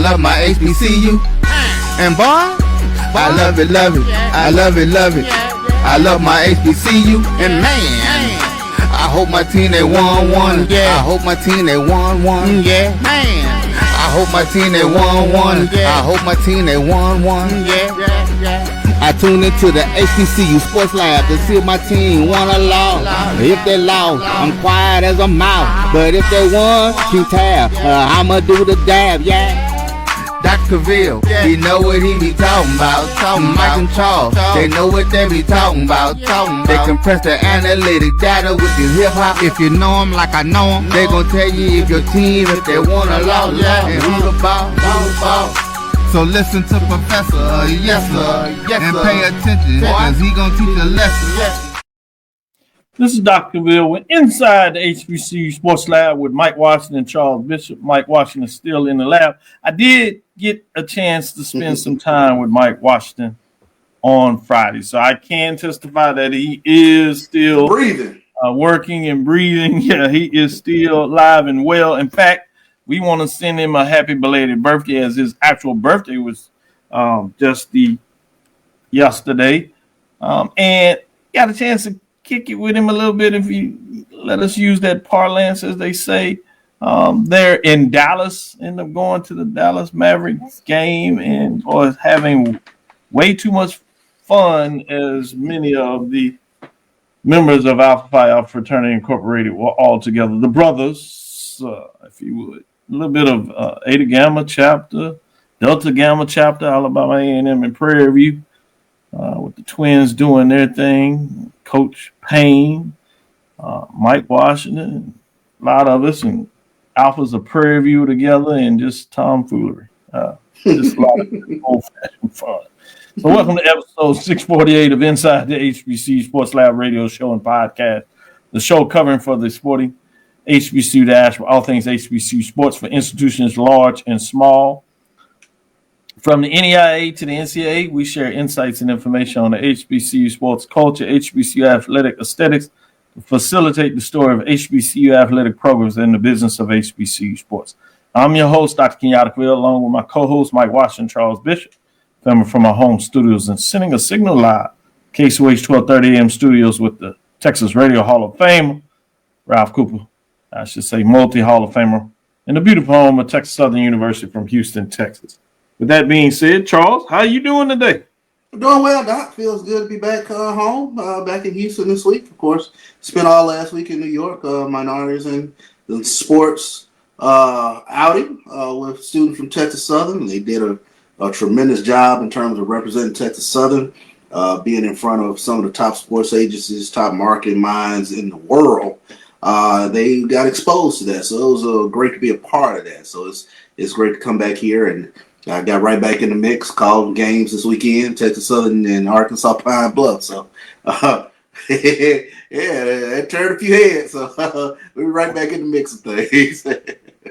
love my HBCU. And boy, I love it, love it. I love it, love it. I love my HBCU. And man, I hope my team they won one. I hope my team they won one. Yeah, man. I hope my team they won one. I hope my team they won one. I tune into the HBCU Sports Lab to see if my team won or lost. If they lost, I'm quiet as a mouse. But if they won, keep tab. I'ma do the dab, yeah. Dr. Cavil, he know what he be talking about. Mike and Charles, they know what they be talking about. They compress the analytic data with the hip hop. If you know them like I know them, they gon' tell you if your team, if they won or lost, and who the ball. So listen to Professor, yes sir, and pay attention, cause he gon' teach a lesson. This is Dr. Cavil. We're inside the HBCU Sports Lab with Mike Washington and Charles Bishop. Mike Washington is still in the lab. I did get a chance to spend some time with Mike Washington on Friday, so I can testify that he is still breathing, working and breathing. Yeah, he is still alive and well. In fact, we want to send him a happy belated birthday, as his actual birthday was just yesterday, and got a chance to kick it with him a little bit, if you let us use that parlance, as they say. They're in Dallas, end up going to the Dallas Mavericks game and or having way too much fun, as many of the members of Alpha Phi Alpha Fraternity Incorporated were all together. The brothers, if you would, a little bit of Eta Gamma chapter, Delta Gamma chapter, Alabama A&M and Prairie View, with the twins doing their thing. Coach Payne, Mike Washington, a lot of us, and Alphas of Prairie View together, and just tomfoolery. Just a lot of old-fashioned fun. So welcome to episode 648 of Inside the HBCU Sports Lab radio show and podcast, the show covering for the sporting HBCU dash for all things HBCU sports for institutions large and small. From the NEIA to the NCAA, we share insights and information on the HBCU sports culture, HBCU athletic aesthetics, to facilitate the story of HBCU athletic programs and the business of HBCU sports. I'm your host, Dr. Kenyatta, along with my co-host, Mike Washington, Charles Bishop, filming from our home studios and sending a signal live, KSOH 1230 AM studios with the Texas Radio Hall of Fame, Ralph Cooper, I should say multi-Hall of Famer, and the beautiful home of Texas Southern University from Houston, Texas. With that being said, Charles, how are you doing today? I'm doing well, Doc. Feels good to be back home, back in Houston this week. Of course, spent all last week in New York, minorities in the sports outing with students from Texas Southern. They did a tremendous job in terms of representing Texas Southern, being in front of some of the top sports agencies, top marketing minds in the world. They got exposed to that, so it was great to be a part of that. So it's great to come back here, and I got right back in the mix, called games this weekend, Texas Southern and Arkansas Pine Bluff. So, it turned a few heads. So, we were right back in the mix of things.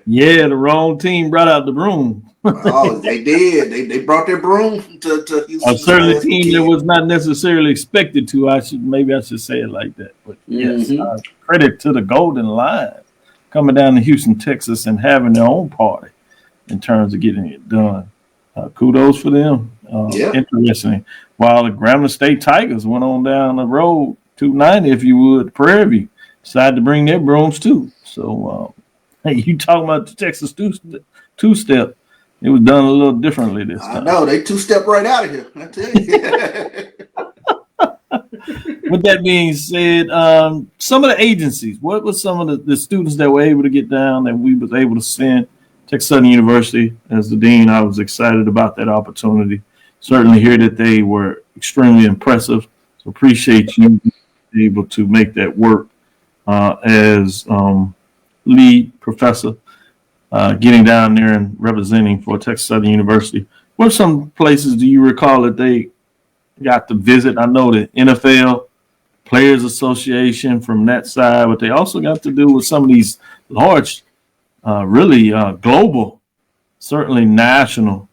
Yeah, the wrong team brought out the broom. Oh, they did. They brought their broom to Houston. A certain team that was not necessarily expected to. I should say it like that. But yes, credit to the Golden Line coming down to Houston, Texas, and having their own party in terms of getting it done. Kudos for them. Interesting. While the Grambling State Tigers went on down the road, 290, if you would, Prairie View, decided to bring their brooms too. So, hey, you talking about the Texas two-step. It was done a little differently this time. I know. They two-step right out of here, I tell you. With that being said, some of the agencies, what were some of the students that were able to get down that we was able to send? Texas Southern University, as the dean, I was excited about that opportunity. Certainly hear that they were extremely impressive. So appreciate you being able to make that work as lead professor, getting down there and representing for Texas Southern University. What some places do you recall that they got to visit? I know the NFL Players Association from that side, but they also got to do with some of these large really global, certainly national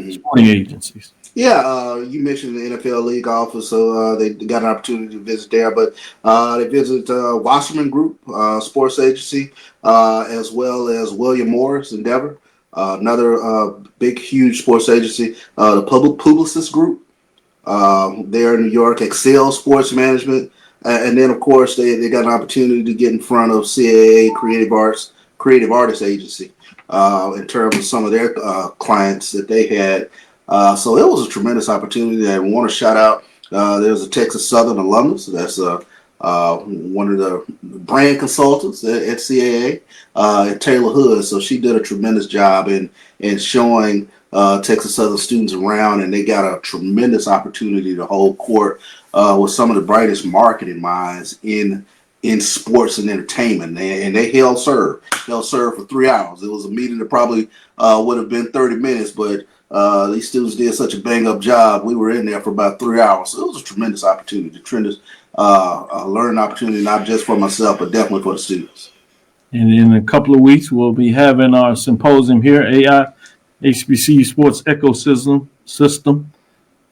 sporting agencies. Yeah, you mentioned the NFL league office, so they got an opportunity to visit there. But they visit Wasserman Group Sports Agency, as well as William Morris Endeavor Another big, huge sports agency, the Publicis Group. There in New York, Excel Sports Management, and then of course they got an opportunity to get in front of CAA Creative Artists Agency in terms of some of their clients that they had. So it was a tremendous opportunity. I want to shout out. There's a Texas Southern alumnus. That's one of the brand consultants at CAA, Taylor Hood. So she did a tremendous job in showing Texas Southern students around, and they got a tremendous opportunity to hold court with some of the brightest marketing minds in sports and entertainment. And they held serve for 3 hours. It was a meeting that probably would have been 30 minutes, but these students did such a bang up job. We were in there for about 3 hours. So it was a tremendous opportunity, tremendous learning opportunity, not just for myself, but definitely for the students. And in a couple of weeks, we'll be having our symposium here, AI HBCU Sports Ecosystem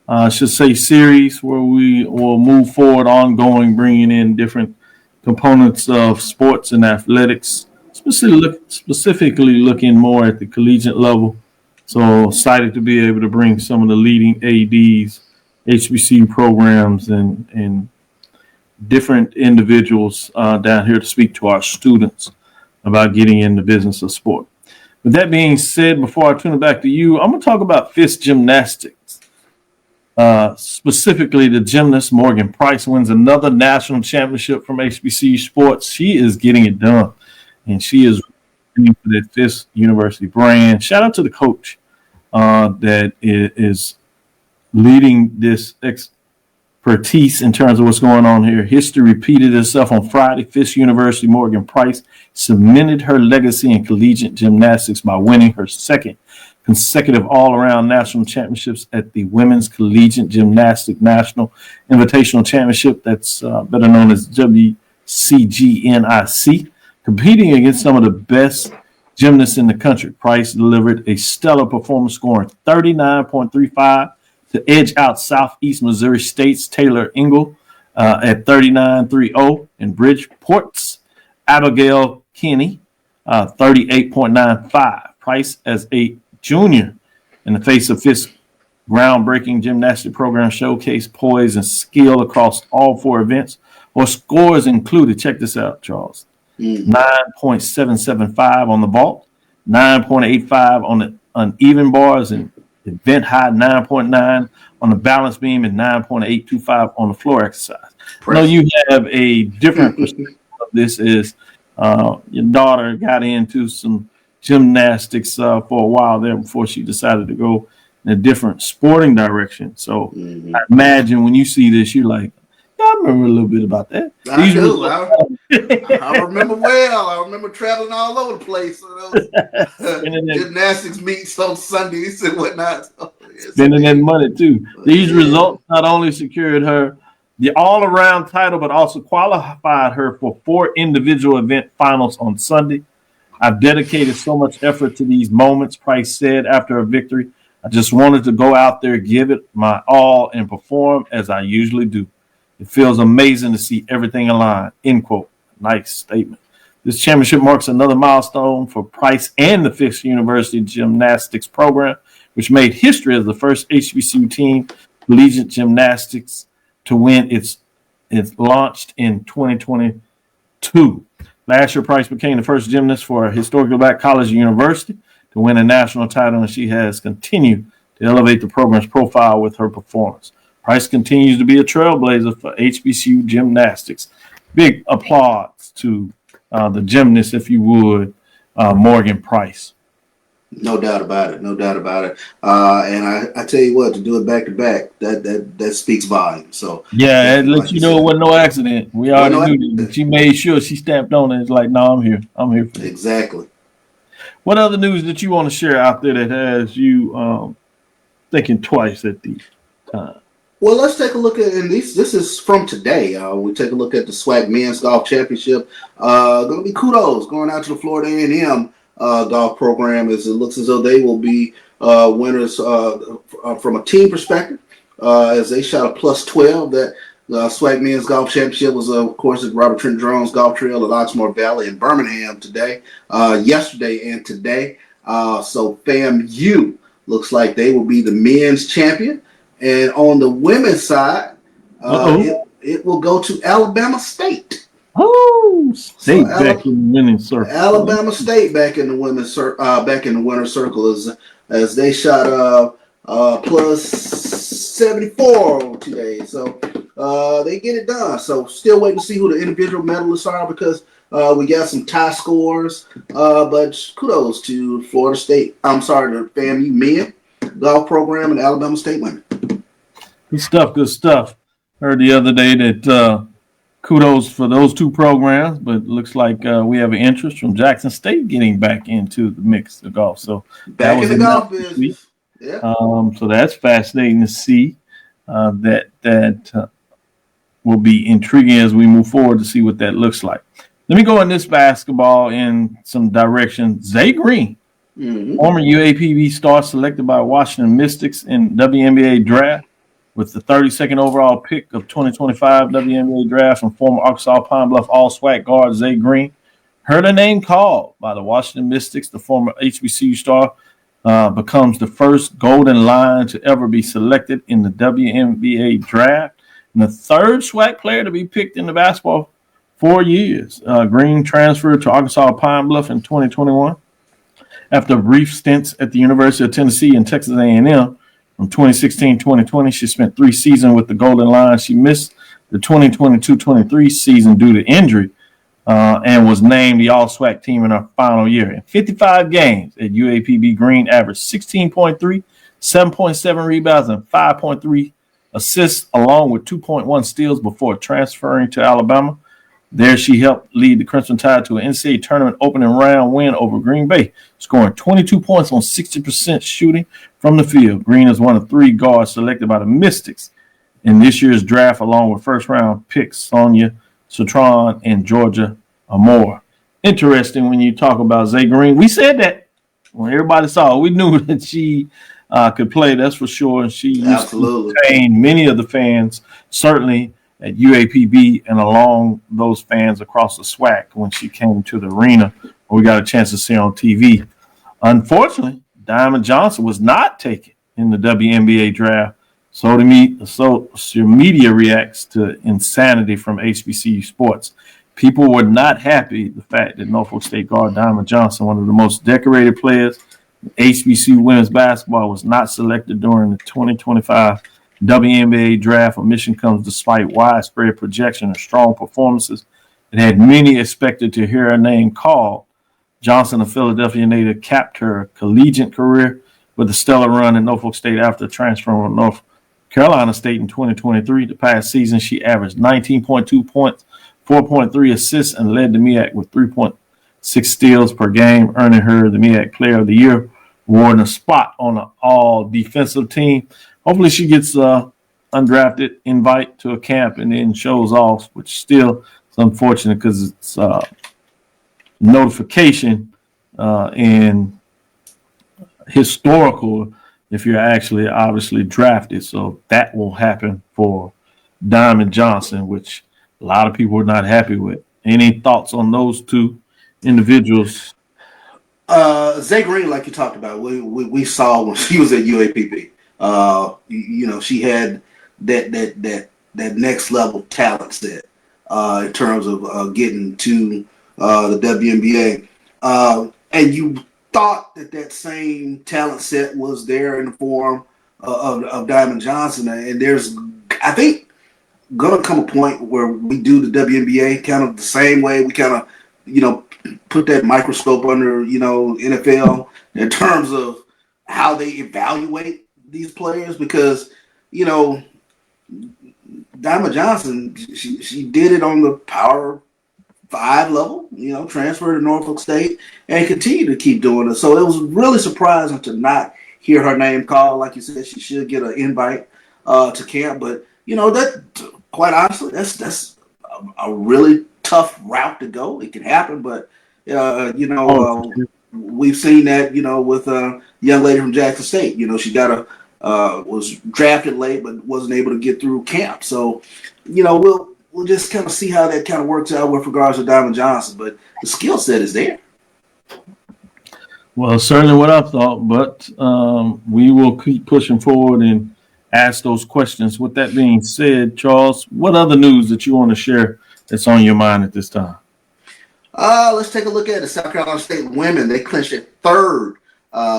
I should say series, where we will move forward ongoing, bringing in different components of sports and athletics, specifically looking more at the collegiate level. So excited to be able to bring some of the leading ADs, HBCU programs, and different individuals down here to speak to our students about getting in the business of sport. With that being said, before I turn it back to you, I'm going to talk about Fisk gymnastics. Specifically, the gymnast Morgan Price wins another national championship from HBCU Sports. She is getting it done, and she is for that Fisk University brand. Shout out to the coach that is leading this expertise in terms of what's going on here. History repeated itself on Friday. Fisk University Morgan Price cemented her legacy in collegiate gymnastics by winning her second consecutive all-around national championships at the Women's Collegiate Gymnastics National Invitational Championship, that's better known as WCGNIC, competing against some of the best gymnasts in the country. Price delivered a stellar performance, scoring 39.35 to edge out Southeast Missouri State's Taylor Engel at 39.30, and Bridgeport's Abigail Kinney 38.95. Price, as a junior in the face of Fisk's groundbreaking gymnastic program, showcased poise and skill across all four events. Her scores included, check this out, Charles, 9.775 on the vault, 9.85 on the uneven bars, and event high 9.9 on the balance beam, and 9.825 on the floor exercise. I know you have a different perspective of this. Is your daughter got into some gymnastics for a while there before she decided to go in a different sporting direction. So I imagine when you see this, you're like, yeah, I remember a little bit about that. I do. I remember well. I remember traveling all over the place. So gymnastics meets on Sundays and whatnot. So, spending that money too. These results not only secured her the all-around title, but also qualified her for 4 individual event finals on Sunday. I've dedicated so much effort to these moments, Price said after a victory. I just wanted to go out there, give it my all, and perform as I usually do. It feels amazing to see everything align, end quote. Nice statement. This championship marks another milestone for Price and the Fisk University Gymnastics program, which made history as the first HBCU team, collegiate gymnastics, to win. It's launched in 2022. Last year, Price became the first gymnast for a historically black college or university to win a national title, and she has continued to elevate the program's profile with her performance. Price continues to be a trailblazer for HBCU gymnastics. Big applause to the gymnast, if you would, Morgan Price. No doubt about it. No doubt about it. And I tell you what, to do it back to back, that speaks volumes. So yeah, it lets you know it wasn't no accident. We already knew that. She made sure she stamped on it. It's like, no, I'm here. I'm here for this. Exactly. What other news that you want to share out there that has you thinking twice at the time? Well, let's take a look at, and this is from today. We take a look at the SWAC Men's Golf Championship. Going to be kudos going out to the Florida A&M golf program, as it looks as though they will be winners from a team perspective, as they shot a plus 12. That SWAC Men's Golf Championship was, of course, at Robert Trent Jones Golf Trail at Oxmoor Valley in Birmingham yesterday and today. So FAMU looks like they will be the men's champion. And on the women's side, it will go to Alabama State. Oh, State So back in the winning circle. Alabama State back in the back in the winner's circle as they shot plus 74 today. So they get it done. So still waiting to see who the individual medalists are because we got some tie scores. But kudos to Florida State. I'm sorry, the FAMU men golf program and Alabama State women. Good stuff. Good stuff. Heard the other day that kudos for those two programs, but it looks like we have an interest from Jackson State getting back into the mix of golf. So back in the golf business. Yeah. So that's fascinating to see. That will be intriguing as we move forward to see what that looks like. Let me go in this basketball in some direction. Zaay Green, former UAPB star selected by Washington Mystics in WNBA Draft with the 32nd overall pick of 2025 WNBA Draft from former Arkansas Pine Bluff All-SWAC guard Zaay Green. Heard her name called by the Washington Mystics. The former HBCU star becomes the first Golden Lion to ever be selected in the WNBA Draft and the third SWAC player to be picked in the basketball 4 years. Green transferred to Arkansas Pine Bluff in 2021 after brief stints at the University of Tennessee and Texas A&M. From 2016-2020, she spent 3 seasons with the Golden Lions. She missed the 2022-23 season due to injury and was named the All-SWAC team in her final year. In 55 games at UAPB, Green averaged 16.3, 7.7 rebounds, and 5.3 assists, along with 2.1 steals before transferring to Alabama. There she helped lead the Crimson Tide to an NCAA tournament opening round win over Green Bay, scoring 22 points on 60% shooting from the field. Green is one of 3 guards selected by the Mystics in this year's draft, along with first-round picks Sonia Citron and Georgia Amore. Interesting when you talk about Zaay Green. We said that when everybody saw her. We knew that she could play, that's for sure. And she used to entertain many of the fans, certainly at UAPB and along those fans across the SWAC when she came to the arena. We got a chance to see her on TV. Unfortunately, Diamond Johnson was not taken in the WNBA draft. So media reacts to insanity from HBCU Sports. People were not happy the fact that Norfolk State guard Diamond Johnson, one of the most decorated players in HBCU women's basketball, was not selected during the 2025 WNBA draft. Omission comes despite widespread projection and strong performances. It had many expected to hear her name called. Johnson, a Philadelphia native, capped her collegiate career with a stellar run at Norfolk State after transferring from North Carolina State in 2023. The past season, she averaged 19.2 points, 4.3 assists, and led the MEAC with 3.6 steals per game, earning her the MEAC Player of the Year award and a spot on an all-defensive team. Hopefully she gets an undrafted invite to a camp and then shows off, which still is unfortunate because it's notification and historical if you're actually obviously drafted. So that will happen for Diamond Johnson, which a lot of people are not happy with. Any thoughts on those two individuals? Zaay Green, like you talked about, we saw when she was at UAPB. She had that next level talent set in terms of getting to the WNBA, and you thought that same talent set was there in the form of Diamond Johnson, and there's, I think, gonna come a point where we do the WNBA kind of the same way we kind of put that microscope under NFL in terms of how they evaluate these players, because Diamond Johnson, she did it on the Power 5 level, transferred to Norfolk State and continued to keep doing it. So it was really surprising to not hear her name called. Like you said, she should get an invite to camp, but that, quite honestly, that's a really tough route to go. It can happen, but we've seen that with a young lady from Jackson State. She got was drafted late but wasn't able to get through camp. So we'll just kind of see how that kind of works out with regards to Diamond Johnson, but the skill set is there. Well, certainly what I thought, but we will keep pushing forward and ask those questions. With that being said, Charles, what other news that you want to share that's on your mind at this time? Let's take a look at the South Carolina State women. They clinched their third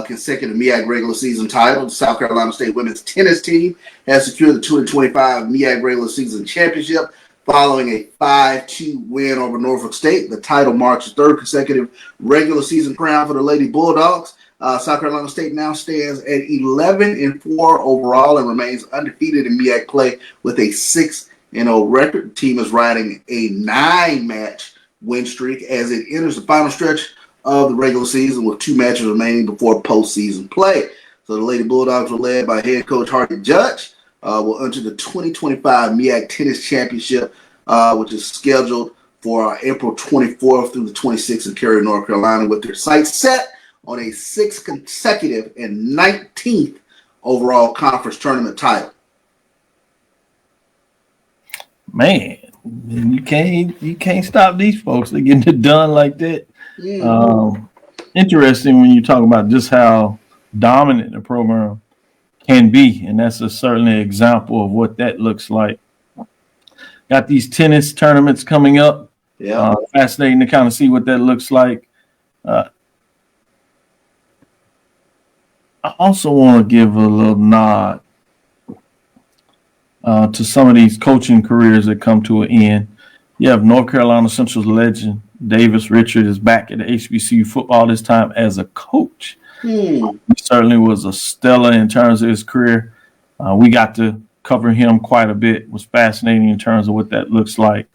consecutive MEAC regular season title. The South Carolina State women's tennis team has secured the 2025 MEAC regular season championship following a 5-2 win over Norfolk State. The title marks the third consecutive regular season crown for the Lady Bulldogs. South Carolina State now stands at 11-4 overall and remains undefeated in MEAC play with a 6-0 record. The team is riding a 9-match win streak as it enters the final stretch of the regular season with 2 matches remaining before postseason play. So the Lady Bulldogs were led by head coach Hardy Judge. Will enter the 2025 MEAC Tennis Championship, which is scheduled for April 24th through the 26th in Cary, North Carolina, with their sights set on a 6th consecutive and 19th overall conference tournament title. Man, you can't stop these folks. They're getting it done like that. Interesting when you talk about just how dominant the program can be, and that's certainly an example of what that looks like. Got these tennis tournaments coming up. Yeah, fascinating to kind of see what that looks like. I also want to give a little nod to some of these coaching careers that come to an end. You have North Carolina Central's legend Davis Richard is back at the HBCU football this time as a coach. He certainly was a stellar in terms of his career. We got to cover him quite a bit. It was fascinating in terms of what that looks like.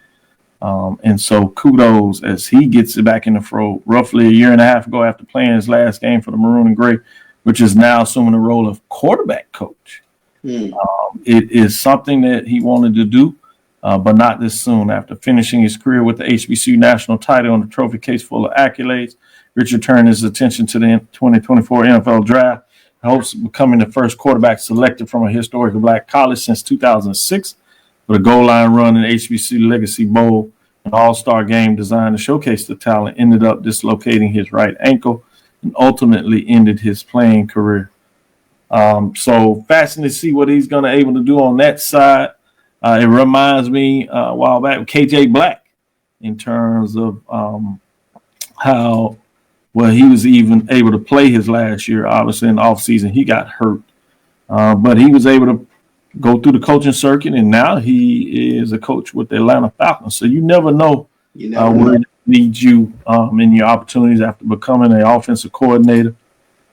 And so kudos as he gets it back in the fro roughly a year and a half ago after playing his last game for the Maroon and Gray, which is now assuming the role of quarterback coach. It is something that he wanted to do, but not this soon. After finishing his career with the HBCU national title and a trophy case full of accolades, Richard turned his attention to the 2024 NFL Draft. He hopes of becoming the first quarterback selected from a historically black college since 2006 with a goal line run in the HBCU Legacy Bowl, an all-star game designed to showcase the talent, ended up dislocating his right ankle and ultimately ended his playing career. So fascinating to see what he's going to able to do on that side. It reminds me a while back with KJ Black in terms of how well he was even able to play his last year. Obviously in the offseason he got hurt, but he was able to go through the coaching circuit, and now he is a coach with the Atlanta Falcons. So you never know where it leads you in your opportunities after becoming an offensive coordinator,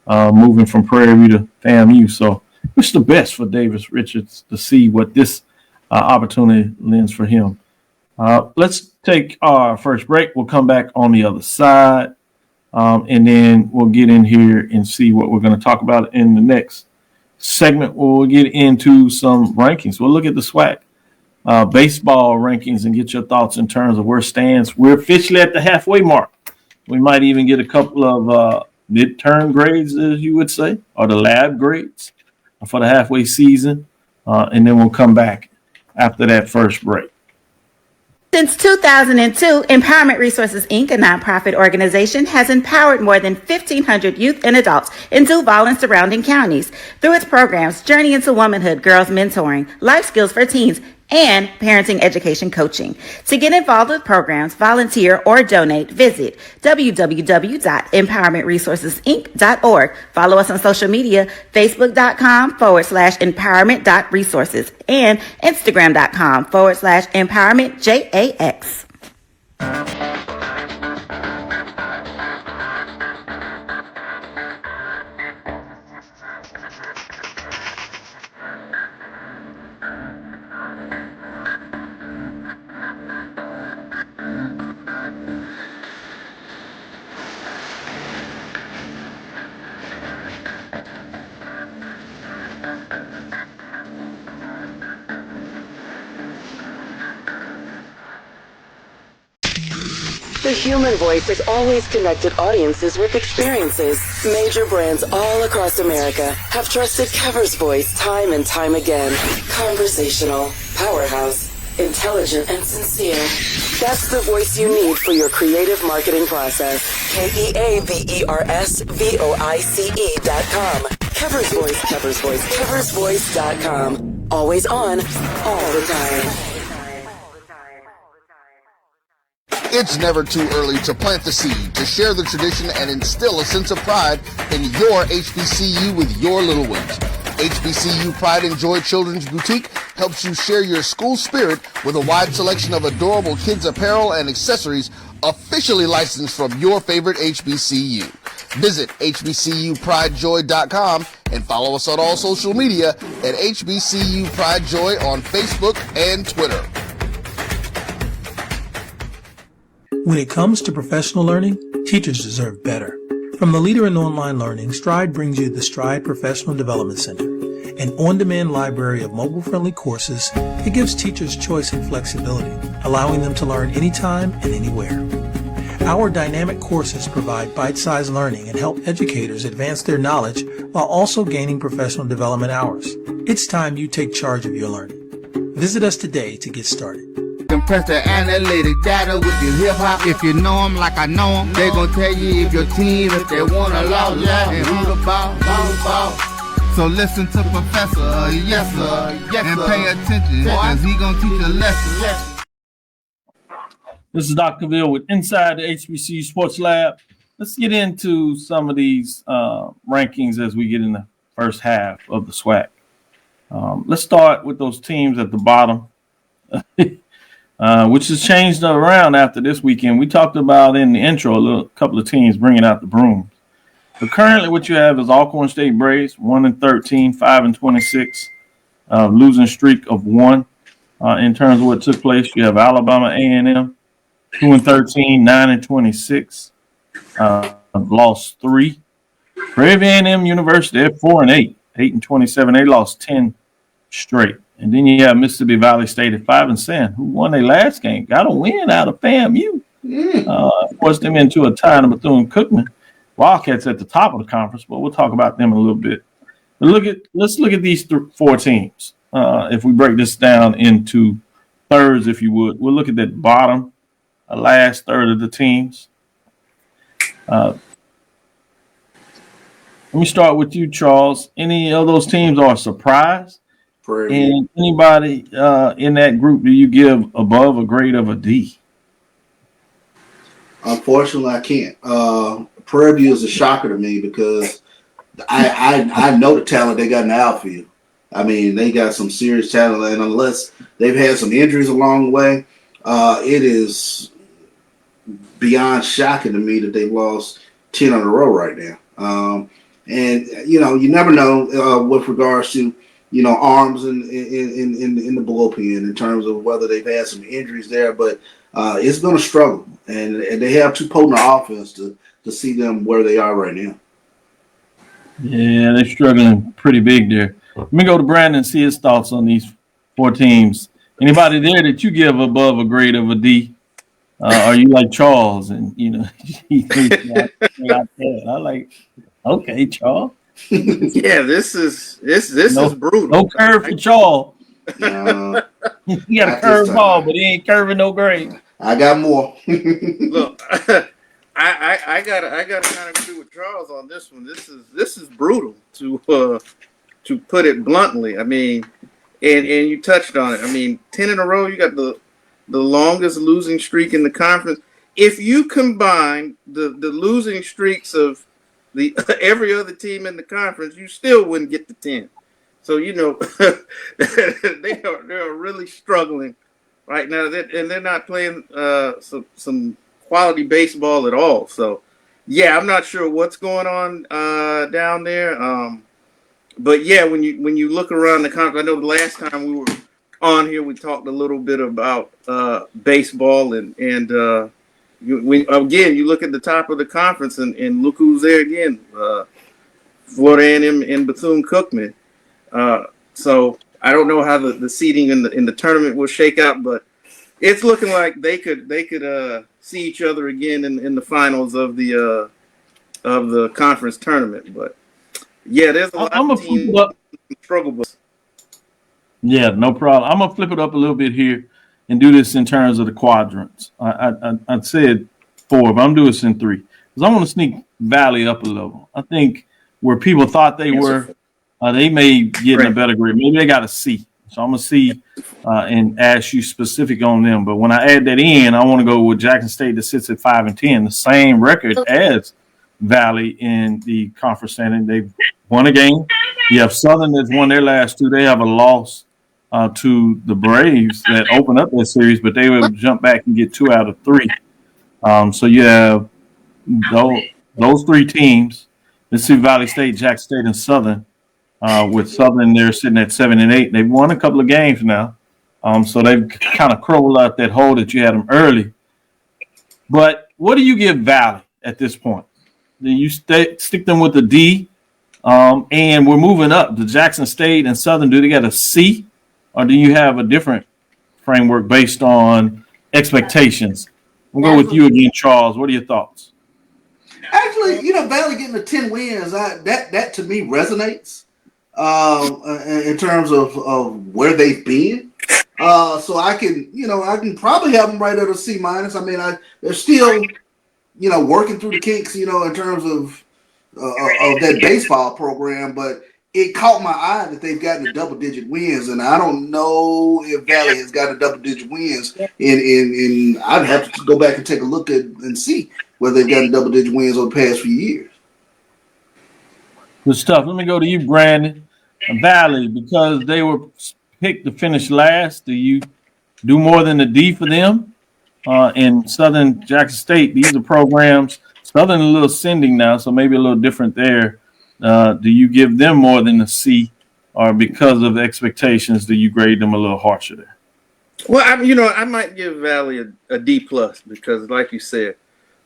moving from Prairie View to FAMU. So wish the best for Davis Richards to see what this opportunity lends for him. Let's take our first break. We'll come back on the other side, and then we'll get in here and see what we're going to talk about in the next segment. We'll get into some rankings. We'll look at the SWAC baseball rankings and get your thoughts in terms of where it stands. We're officially at the halfway mark. We might even get a couple of midterm grades, as you would say, or the lab grades for the halfway season, and then we'll come back after that first break. Since 2002, Empowerment Resources, Inc., a nonprofit organization, has empowered more than 1,500 youth and adults in Duval and surrounding counties through its programs Journey into Womanhood, Girls Mentoring, Life Skills for Teens, and Parenting Education Coaching. To get involved with programs, volunteer, or donate, visit www.empowermentresourcesinc.org. Follow us on social media, facebook.com/empowerment.resources and instagram.com/empowermentjax. The human voice has always connected audiences with experiences. Major brands all across America have trusted Cover's voice time and time again. Conversational, powerhouse, intelligent. intelligent and sincere. That's the voice you need for your creative marketing process. KeaversVoice.com. Kever's Voice, Kever's Voice, KeversVoice.com. Always on, all the time. It's never too early to plant the seed, to share the tradition, and instill a sense of pride in your HBCU with your little ones. HBCU Pride and Joy Children's Boutique helps you share your school spirit with a wide selection of adorable kids apparel and accessories officially licensed from your favorite HBCU. Visit hbcupridejoy.com and follow us on all social media at HBCU Pride Joy on Facebook and Twitter. When it comes to professional learning, teachers deserve better. From the leader in online learning, Stride brings you the Stride Professional Development Center, an on-demand library of mobile-friendly courses that gives teachers choice and flexibility, allowing them to learn anytime and anywhere. Our dynamic courses provide bite-sized learning and help educators advance their knowledge while also gaining professional development hours. It's time you take charge of your learning. Visit us today to get started. Compress the analytic data with your hip-hop. If you know them like I know them, they gon' tell you if your team, if they wanna lose, and who the ball. So listen to Professor, yes sir, and pay attention, cause he gon' teach a lesson. This is Dr. Cavil with Inside the HBCU Sports Lab. Let's get into some of these rankings as we get in the first half of the SWAC. Let's start with those teams at the bottom. Which has changed around after this weekend. We talked about in the intro a couple of teams bringing out the brooms. But currently what you have is Alcorn State Braves, 1-13, 5-26, losing streak of 1 in terms of what took place. You have Alabama A&M, 2-13, 9-26, lost 3. Prairie A&M University at 4-8, 8-27. They lost 10 straight. And then you have Mississippi Valley State at 5-7, who won their last game, got a win out of FAMU. Forced them into a tie to Bethune-Cookman. Wildcats at the top of the conference, but we'll talk about them in a little bit. But let's look at these 4 teams. If we break this down into thirds, if you would, we'll look at that bottom, last third of the teams. Let me start with you, Charles. Any of those teams are a surprise? And anybody in that group do you give above a grade of a D? Unfortunately, I can't. Prairie View is a shocker to me because I know the talent they got in the outfield. I mean, they got some serious talent, and unless they've had some injuries along the way, it is beyond shocking to me that they've lost 10 in a row right now. And you never know with regards to arms in the bullpen in terms of whether they've had some injuries there, but it's going to struggle, and they have too potent an offense to see them where they are right now. Yeah, they're struggling pretty big there. Let me go to Brandon and see his thoughts on these 4 teams. Anybody there that you give above a grade of a D? Are you like Charles and I like, okay, Charles. Yeah, this is brutal. No curve for Charles. He got a curve ball, but he ain't curving no grade. I got more. Look, I gotta kind of agree with Charles on this one. This is brutal to put it bluntly. I mean, and you touched on it. I mean, 10 in a row. You got the longest losing streak in the conference. If you combine the losing streaks of every other team in the conference, you still wouldn't get to 10. So they're really struggling right now, and they're not playing some quality baseball at all. So yeah, I'm not sure what's going on down there. But yeah, when you look around the conference, I know the last time we were on here, we talked a little bit about baseball and you look at the top of the conference and look who's there again, Florida A&M and Bethune-Cookman. So I don't know how the seeding in the tournament will shake out, but it's looking like they could see each other again in the finals of the conference tournament. But yeah, there's a lot of teams struggle. Yeah, no problem. I'm gonna flip it up a little bit here and do this in terms of the quadrants. I said 4, but I'm doing this in 3 because I want to sneak Valley up a level. I think where people thought they were, they may get in a better grade. Maybe they got a C. So I'm going to see and ask you specific on them. But when I add that in, I want to go with Jackson State that sits at 5-10, the same record as Valley in the conference standing. They've won a game. You have Southern that's won their last 2. They have a loss to the Braves that opened up that series, but they would jump back and get 2 out of 3. So you have those 3 teams. Let's see Valley State, Jackson State, and Southern. With Southern, they're sitting at 7 and 8. They've won a couple of games now, so they've kind of crawled out that hole that you had them early. But what do you give Valley at this point? Do you stick them with a D? And we're moving up. The Jackson State and Southern, do they get a C, or do you have a different framework based on expectations? We'll go with you again, Charles. What are your thoughts? Actually, Valley getting to 10 wins, that to me resonates. In terms of where they've been, so I can probably have them right at a C-. I mean, they're still, working through the kinks, in terms of that baseball program. But it caught my eye that they've gotten to double-digit wins, and I don't know if Valley has got a double-digit wins. In I'd have to go back and take a look at and see whether they've gotten double-digit wins over the past few years. Good stuff. Let me go to you, Brandon. Valley, because they were picked to finish last, do you do more than a D for them? In Southern Jackson State, these are programs. Southern a little sending now, so maybe a little different there. Do you give them more than a C, or because of expectations, do you grade them a little harsher there? Well, I might give Valley a D plus because, like you said,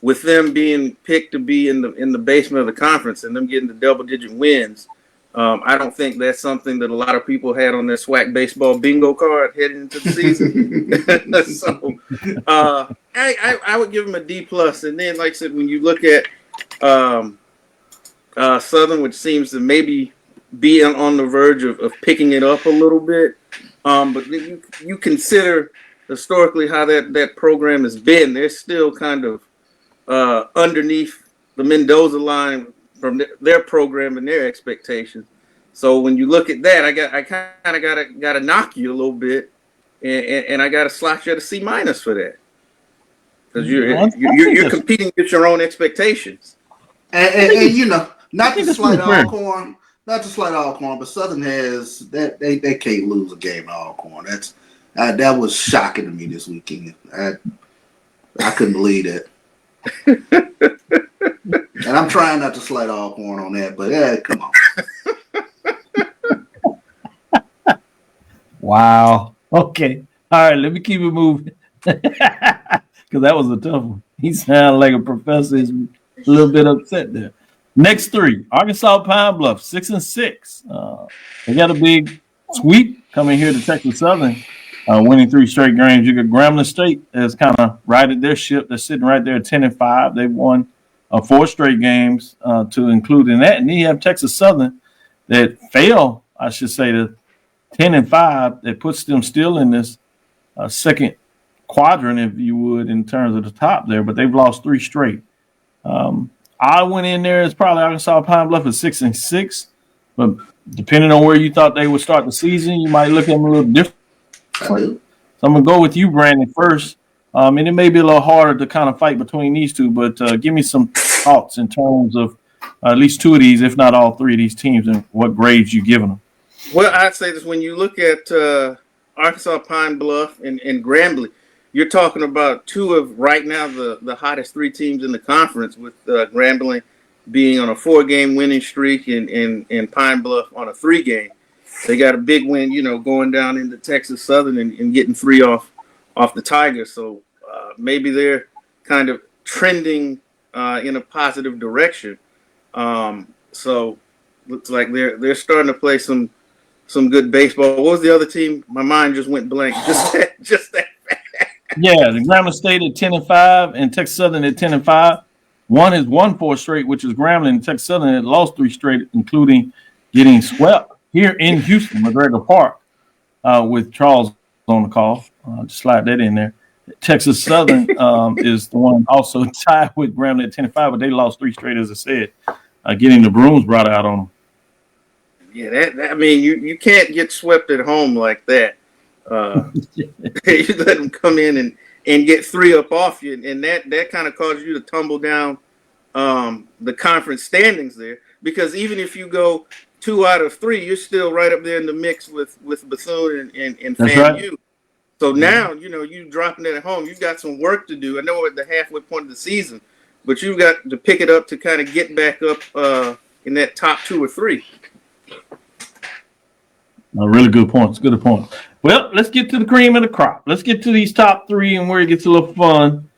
with them being picked to be in the basement of the conference and them getting the double-digit wins, I don't think that's something that a lot of people had on their SWAC baseball bingo card heading into the season. So I would give them a D plus. And then, like I said, when you look at Southern, which seems to maybe be on the verge of picking it up a little bit, but you consider historically how that program has been. They're still kind of underneath the Mendoza line from their program and their expectations. So when you look at that, I kind of gotta knock you a little bit, and I gotta slot you at a C- for that because you're competing with your own expectations. And not to slight Alcorn, but Southern has that they can't lose a game at Alcorn. That was shocking to me this weekend. I couldn't believe that. And I'm trying not to slight Alcorn on that, but come on. Wow. Okay. All right. Let me keep it moving because that was a tough one. He sounded like a professor. He's a little bit upset there. Next 3, Arkansas Pine Bluff, 6-6. They got a big sweep coming here to Texas Southern, winning 3 straight games. You got Grambling State has kind of righted their ship. They're sitting right there at 10-5. They've won 4 straight games to include in that. And then you have Texas Southern that fell, I should say, to 10-5. That puts them still in this second quadrant, if you would, in terms of the top there. But they've lost 3 straight. I went in there as probably Arkansas Pine Bluff at 6-6. But depending on where you thought they would start the season, you might look at them a little different. So I'm going to go with you, Brandon, first. And it may be a little harder to kind of fight between these two, but give me some thoughts in terms of at least 2 of these, if not all 3 of these teams, and what grades you giving them. Well, I'd say this: when you look at Arkansas Pine Bluff and Grambling, you're talking about 2 of right now the hottest 3 teams in the conference, with Grambling being on a 4-game winning streak and Pine Bluff on a 3-game. They got a big win, going down into Texas Southern and getting 3 off the Tigers. So maybe they're kind of trending in a positive direction. So looks like they're starting to play some good baseball. What was the other team? My mind just went blank. Just that. Yeah, the Grambling State at 10-5 and Texas Southern at 10-5. One has won 4 straight, which is Grambling, and Texas Southern had lost 3 straight, including getting swept here in Houston, McGregor Park, with Charles on the call. Just slide that in there. Texas Southern is the one also tied with Grambling at 10-5, but they lost 3 straight, as I said, getting the brooms brought out on them. Yeah, that I mean, you can't get swept at home like that. You let them come in and get 3 up off you, and that kind of causes you to tumble down the conference standings there. Because even if you go 2 out of 3, you're still right up there in the mix with Bethune and FAMU. Right. So now, you dropping that at home, you've got some work to do. I know we're at the halfway point of the season, but you've got to pick it up to kind of get back up in that top 2 or 3. Really good points. Good point. Well, let's get to the cream of the crop. Let's get to these top 3 and where it gets a little fun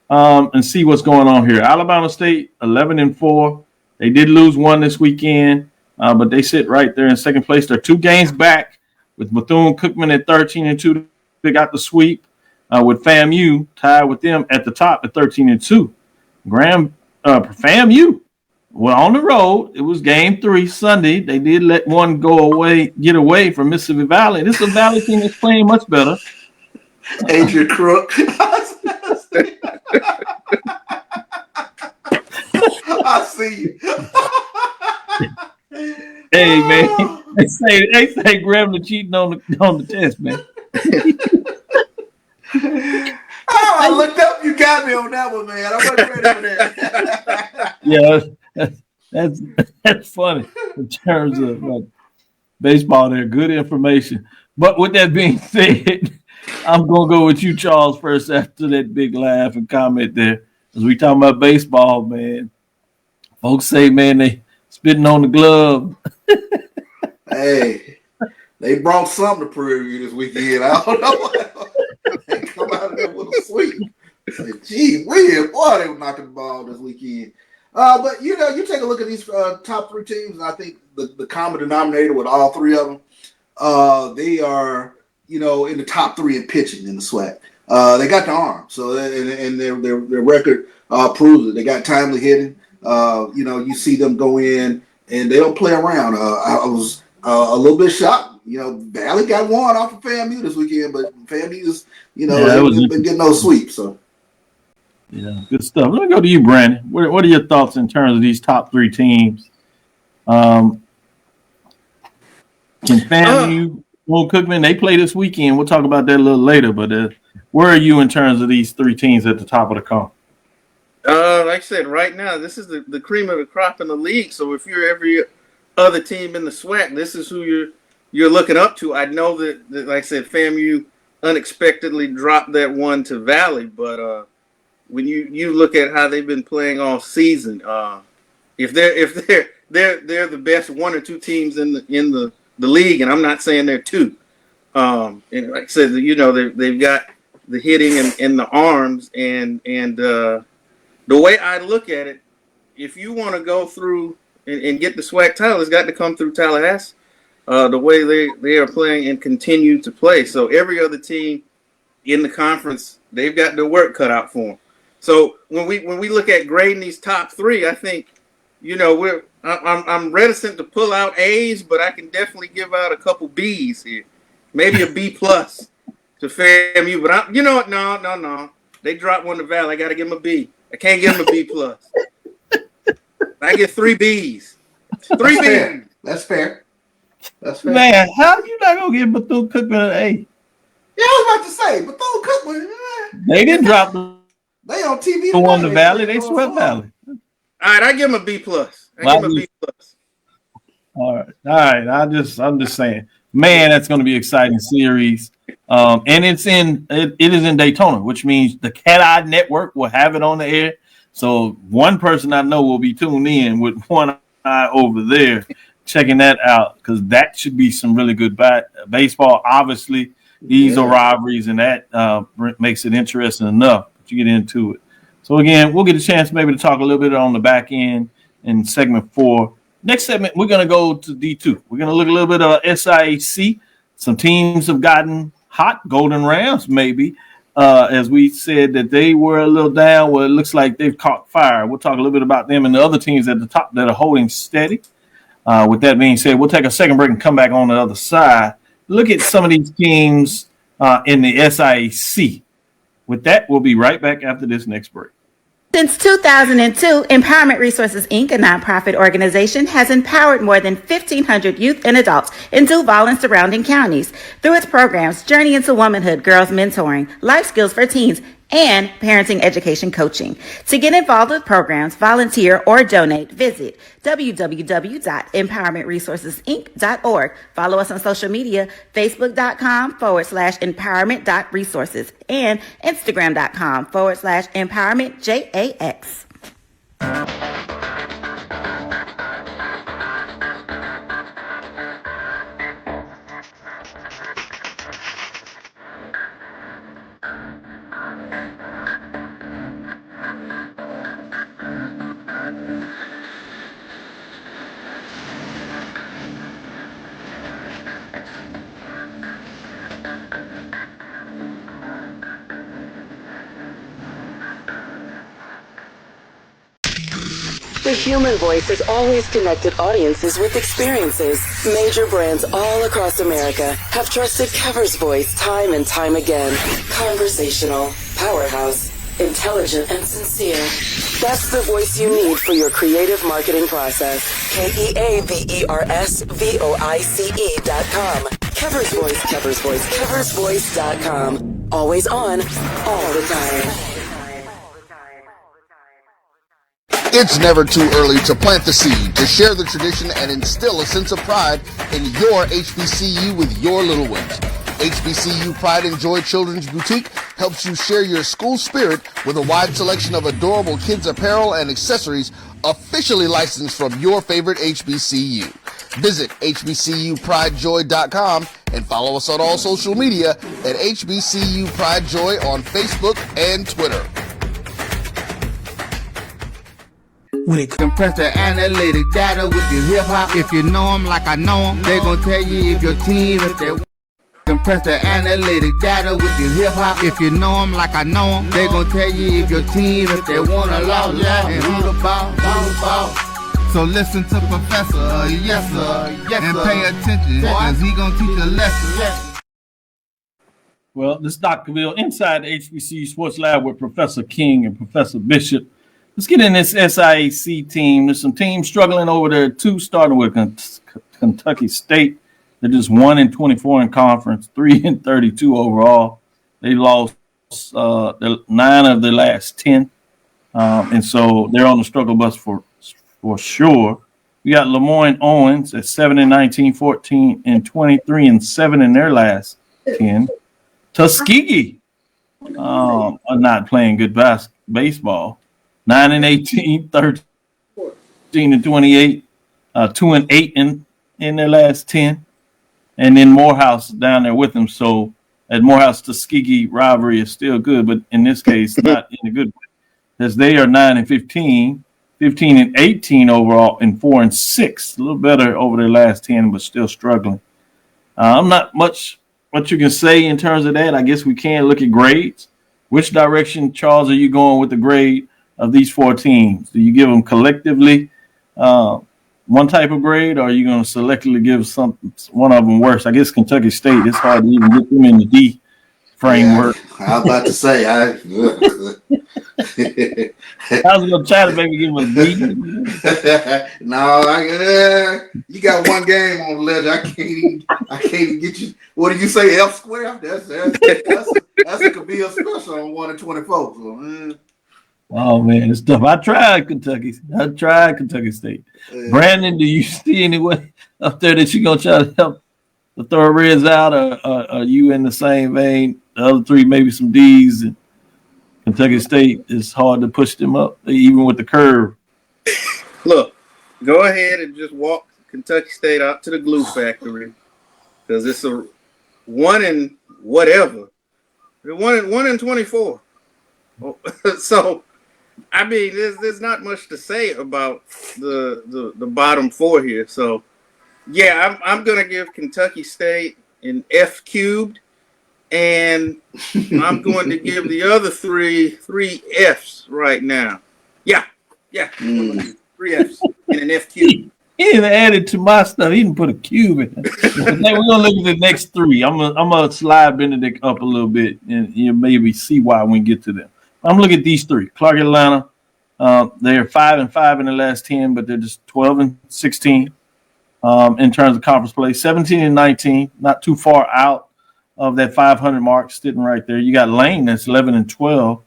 and see what's going on here. Alabama State, 11-4. They did lose 1 this weekend, but they sit right there in second place. They're 2 games back with Bethune-Cookman at 13-2. They got the sweep with FAMU tied with them at the top at 13-2. FAMU were on the road. It was game 3 Sunday. They did let one get away from Mississippi Valley. This is a Valley team that's playing much better. Adrian Crook. I see you. Hey man, they say Grambling cheating on the test, man. I looked up. You got me on that one, man. I wasn't ready for that. Yeah, that's funny in terms of baseball. There, good information. But with that being said, I'm gonna go with you, Charles, first after that big laugh and comment there, as we talking about baseball, man. Folks say, man, they spitting on the glove. Hey, they brought something to Prairie View this weekend. I don't know. They come out of there with a sweep. Gee, boy, they were knocking the ball this weekend. But you take a look at these top 3 teams, and I think the common denominator with all 3 of them, they are, in the top 3 in pitching in the SWAC. They got the arm, so and their record proves it. They got timely hitting. You see them go in and they don't play around. I was a little bit shocked. Valley got 1 off of FAMU this weekend, but FAMU's, they've been getting those sweeps. So, yeah, good stuff. Let me go to you, Brandon. What are your thoughts in terms of these top 3 teams? Can FAMU, Cookman, they play this weekend. We'll talk about that a little later, but where are you in terms of these 3 teams at the top of the column? Like I said, right now, this is the cream of the crop in the league. So if you're every other team in the SWAC, this is who you're looking up to. I know that like I said, FAMU unexpectedly dropped that 1 to Valley, but when you look at how they've been playing all season, if they're the best 1 or 2 teams in the league, and I'm not saying they're 2. And like I said, they've got the hitting and the arms and the way I look at it, if you want to go through and get the SWAC title, it's got to come through Tallahassee. The way they are playing and continue to play. So every other team in the conference, they've got their work cut out for them. So when we look at grading these top 3, I think, I'm reticent to pull out A's, but I can definitely give out a couple B's here, maybe a B+ to FAMU. But no. They dropped 1 to Valley. I got to give them a B. I can't give them a B+. I get 3 B's. 3 B's. That's fair. Man, how you not gonna give Bethune-Cookman an A? Yeah, I was about to say Bethune-Cookman. They didn't drop the. They on TV. Who won the Valley? They swept Valley. All right, I give them a B+. Give them a B+. All right. I'm just saying, man, that's going to be an exciting series. And it is in Daytona, which means the Cat Eye Network will have it on the air. So one person I know will be tuned in with one eye over there, checking that out, because that should be some really good baseball. Obviously, these are rivalries, and that makes it interesting enough to get into it. So again, we'll get a chance maybe to talk a little bit on the back end in segment 4. Next segment, we're going to go to D2. We're going to look a little bit at SIAC. Some teams have gotten hot, Golden Rams maybe, as we said that they were a little down. Well, it looks like they've caught fire. We'll talk a little bit about them and the other teams at the top that are holding steady. With that being said, we'll take a second break and come back on the other side. Look at some of these teams in the SIAC. With that, we'll be right back after this next break. Since 2002, Empowerment Resources, Inc., a nonprofit organization, has empowered more than 1,500 youth and adults in Duval and surrounding counties through its programs Journey into Womanhood, Girls Mentoring, Life Skills for Teens, and Parenting Education Coaching. To get involved with programs, volunteer, or donate, visit www.empowermentresourcesinc.org. Follow us on social media, facebook.com/empowerment.resources and instagram.com/empowermentJAX. The human voice has always connected audiences with experiences. Major brands all across America have trusted Kever's voice time and time again. Conversational, powerhouse, intelligent, and sincere. That's the voice you need for your creative marketing process. KeaversVoice.com. Kever's Voice, Kever's Voice, KeversVoice.com. Always on, all the time. It's never too early to plant the seed, to share the tradition, and instill a sense of pride in your HBCU with your little ones. HBCU Pride and Joy Children's Boutique helps you share your school spirit with a wide selection of adorable kids apparel and accessories officially licensed from your favorite HBCU. Visit HBCUPrideJoy.com and follow us on all social media at HBCU Pride Joy on Facebook and Twitter. When it Compress the analytic data with your hip hop. If you know them like I know them, they gon' tell you if your team, if they compress the analytic data with your hip hop. If you know them like I know them, they gon' tell you if your team, if they wanna law, and who the ball. So listen to Professor, yes sir, and pay attention, cause he gon' teach a lesson. Well, this is Dr. Cavil inside the HBCU Sports Lab with Professor King and Professor Bishop. Let's get in this SIAC team. There's some teams struggling over there too, starting with Kentucky State. They're just 1-24 in conference, 3-32 overall. They lost 9 of their last 10. And so they're on the struggle bus for sure. We got Lemoyne Owens at 7-19, 14-23, and 7 in their last 10. Tuskegee are not playing good baseball. 9-18, 13-28, 2-8 in their last 10, and then Morehouse down there with them. So at Morehouse Tuskegee rivalry is still good, but in this case not in a good way, as they are 9-15, 15-18 overall, and 4-6, a little better over their last 10, but still struggling. I'm not much what you can say in terms of that. I guess we can look at grades. Which direction, Charles, are you going with the grade of these 4 teams? Do you give them collectively one type of grade, or are you going to selectively give one of them worse? I guess Kentucky State, it's hard to even get them in the D framework. Yeah, I was about to say, I was going to try to maybe give them a B. No, you got one game on the ledger. I can't even get you. What did you say? F square? That's a Cavil special on 1-24. So, Oh man, it's tough. I tried Kentucky State. Brandon, do you see any way up there that you're gonna try to help the thoroughbreds out, or are you in the same vein? The other 3, maybe some D's, and Kentucky State is hard to push them up, even with the curve. Look, go ahead and just walk Kentucky State out to the glue factory, because it's a 1 and whatever. They're 1-24. So, I mean, there's not much to say about the bottom 4 here. So, yeah, I'm gonna give Kentucky State an F cubed, and I'm going to give the other 3 Fs right now. Yeah, 3 Fs and an F cubed. He didn't add it to my stuff. He didn't put a cube in it. We're gonna look at the next three. I'm gonna slide Benedict up a little bit, and you maybe see why when we get to them. I'm looking at these three. Clark Atlanta. They're 5-5 in the last 10, but they're just 12-16 in terms of conference play. 17-19, not too far out of that 500 mark, sitting right there. You got Lane that's 11-12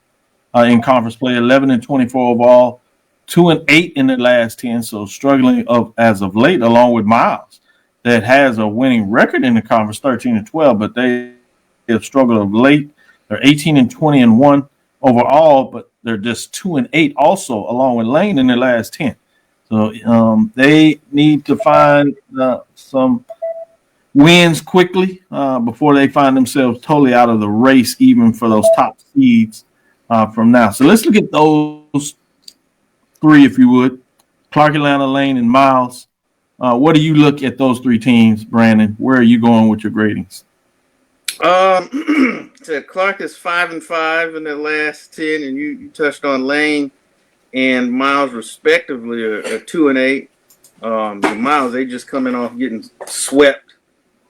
in conference play, 11-24 overall. 2-8 in the last 10, so struggling as of late, along with Miles, that has a winning record in the conference, 13-12, but they have struggled of late. They're 18-20-1 overall, but they're just 2-8 also, along with Lane in their last 10. So they need to find some wins quickly before they find themselves totally out of the race, even for those top seeds from now. So let's look at those three, if you would. Clark Atlanta, Lane, and Miles. What do you look at those three teams, Brandon? Where are you going with your gradings? So Clark is 5-5 in the last 10, and you touched on Lane and Miles respectively are 2-8. Miles, they just coming off getting swept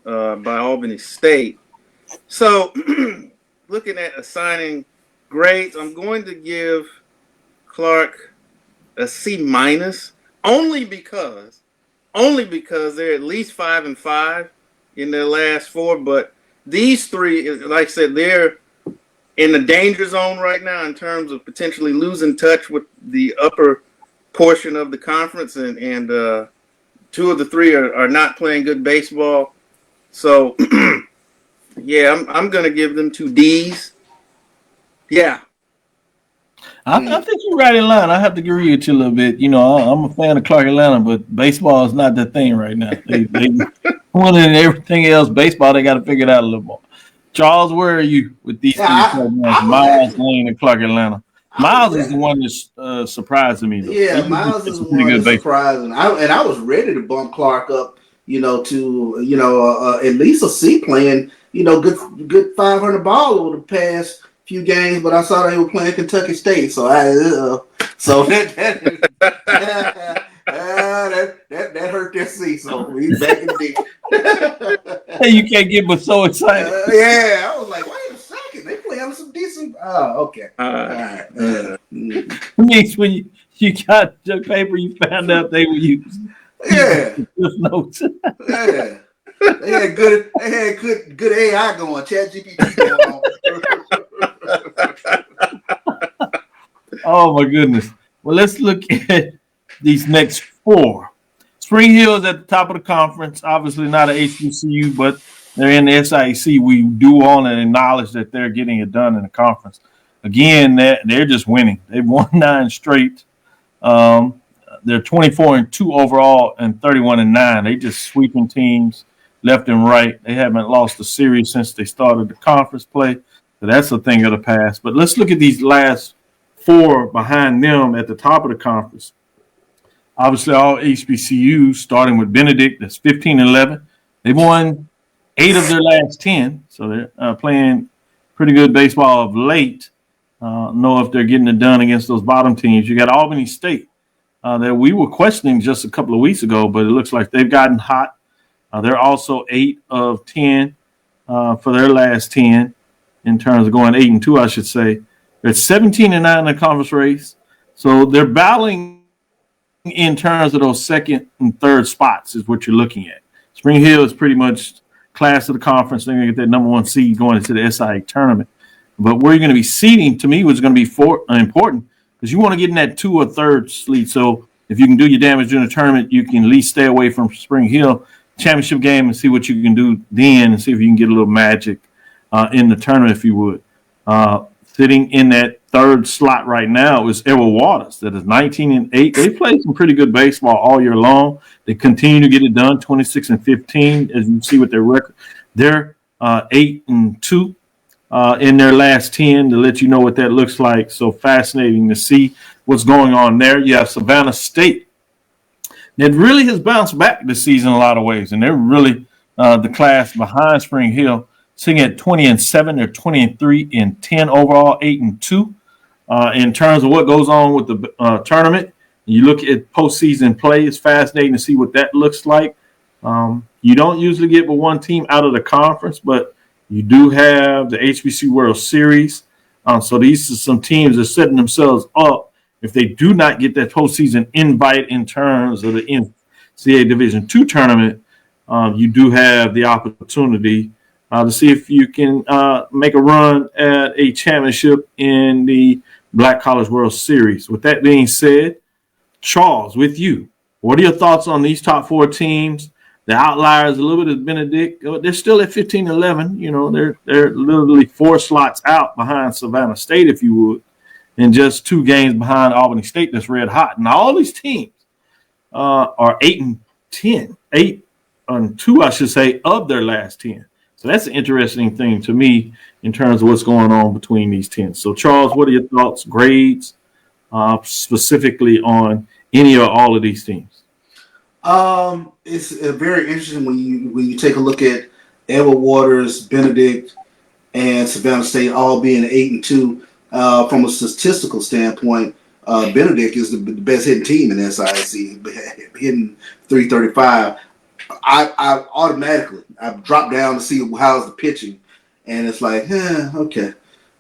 by Albany State. So looking at assigning grades, I'm going to give Clark a C-, only because they're at least 5-5 in their last 4. But these three, like I said, they're in the danger zone right now in terms of potentially losing touch with the upper portion of the conference, and 2 of the 3 are not playing good baseball. So yeah, I'm gonna give them 2 D's. Yeah. I think you're right in line. I have to agree with you a little bit. You know, I'm a fan of Clark Atlanta, but baseball is not that thing right now. They more than everything else, baseball, they got to figure it out a little more. Charles, where are you with these three programs? Miles, Lane, and Clark Atlanta. Miles is the one that's surprising me, though. Yeah, Miles is the one that's surprising. I was ready to bump Clark up, to at least a C, playing, good 500 ball over the past few games, but I saw they were playing Kentucky State, so that hurt their C. So we back in the Hey, you can't get but so excited. Yeah, I was like, wait a second, they playing some decent. Oh, okay. All right. It means when you got the paper, you found out they were using. Yeah. Notes. Yeah. They had good AI going, ChatGPT going on. Oh my goodness. Well, let's look at these next 4. Spring Hill is at the top of the conference. Obviously not an HBCU, but they're in the SIAC. We do want to acknowledge that they're getting it done in the conference. Again, they're just winning. They've won 9 straight. They're 24-2 overall and 31-9. They just sweeping teams left and right. They haven't lost a series since they started the conference play. So that's a thing of the past. But let's look at these last 4 behind them at the top of the conference. Obviously, all HBCUs, starting with Benedict, that's 15-11. They've won 8 of their last 10, so they're playing pretty good baseball of late. Know if they're getting it done against those bottom teams. You got Albany State that we were questioning just a couple of weeks ago, but it looks like they've gotten hot. They're also 8 of 10 for their last 10 in terms of going 8-2, I should say. They're 17-9 in the conference race, so they're battling in terms of those second and third spots is what you're looking at. Spring Hill is pretty much class of the conference. They're going to get that number 1 seed going into the SIA tournament. But where you're going to be seeding, to me, was going to be important because you want to get in that 2 or 3rd seed. So if you can do your damage during the tournament, you can at least stay away from Spring Hill championship game and see what you can do then and see if you can get a little magic in the tournament, if you would. Sitting in that 3rd slot right now is Edward Waters, that is 19-8. They played some pretty good baseball all year long. They continue to get it done, 26-15, as you see with their record. They're 8-2 in their last 10 to let you know what that looks like. So fascinating to see what's going on there. You have Savannah State. It really has bounced back this season in a lot of ways, and they're really the class behind Spring Hill. Sitting at 20-7, they're 20-3-10 overall, 8-2. In terms of what goes on with the tournament, You look at postseason play, it's fascinating to see what that looks like. You don't usually get but one team out of the conference, but you do have the HBCU World Series. So these are some teams that are setting themselves up. If they do not get that postseason invite in terms of the NCAA Division II tournament, you do have the opportunity to see if you can make a run at a championship in the Black College World Series. With that being said, Charles, with you, what are your thoughts on these top 4 teams? The outliers a little bit of Benedict. They're still at 15-11. You know, they're literally 4 slots out behind Savannah State, if you would, and just 2 games behind Albany State that's red hot. And all these teams are 8-10, 8-2, I should say, of their last 10. So that's an interesting thing to me in terms of what's going on between these 10. So, Charles, what are your thoughts, grades, specifically on any or all of these teams? It's very interesting when you take a look at Edward Waters, Benedict, and Savannah State all being 8-2. From a statistical standpoint, Benedict is the best hitting team in SIC, hitting 335. I automatically dropped down to see how's the pitching, and it's like, okay,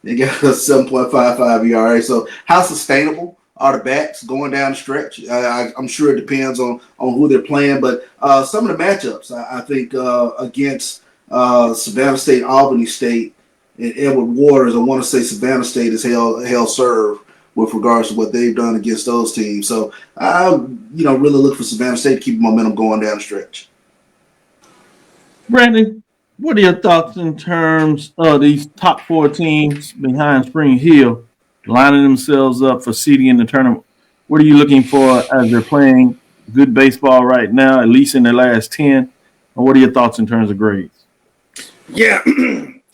they got a 7.55 ERA. So how sustainable are the bats going down the stretch? I'm sure it depends on who they're playing, but some of the matchups I think against Savannah State, Albany State, and Edward Waters, I want to say Savannah State is hell served with regards to what they've done against those teams. So I really look for Savannah State to keep momentum going down the stretch. Brandon, what are your thoughts in terms of these top 4 teams behind Spring Hill lining themselves up for seeding in the tournament? What are you looking for as they're playing good baseball right now, at least in their last 10? And what are your thoughts in terms of grades? Yeah,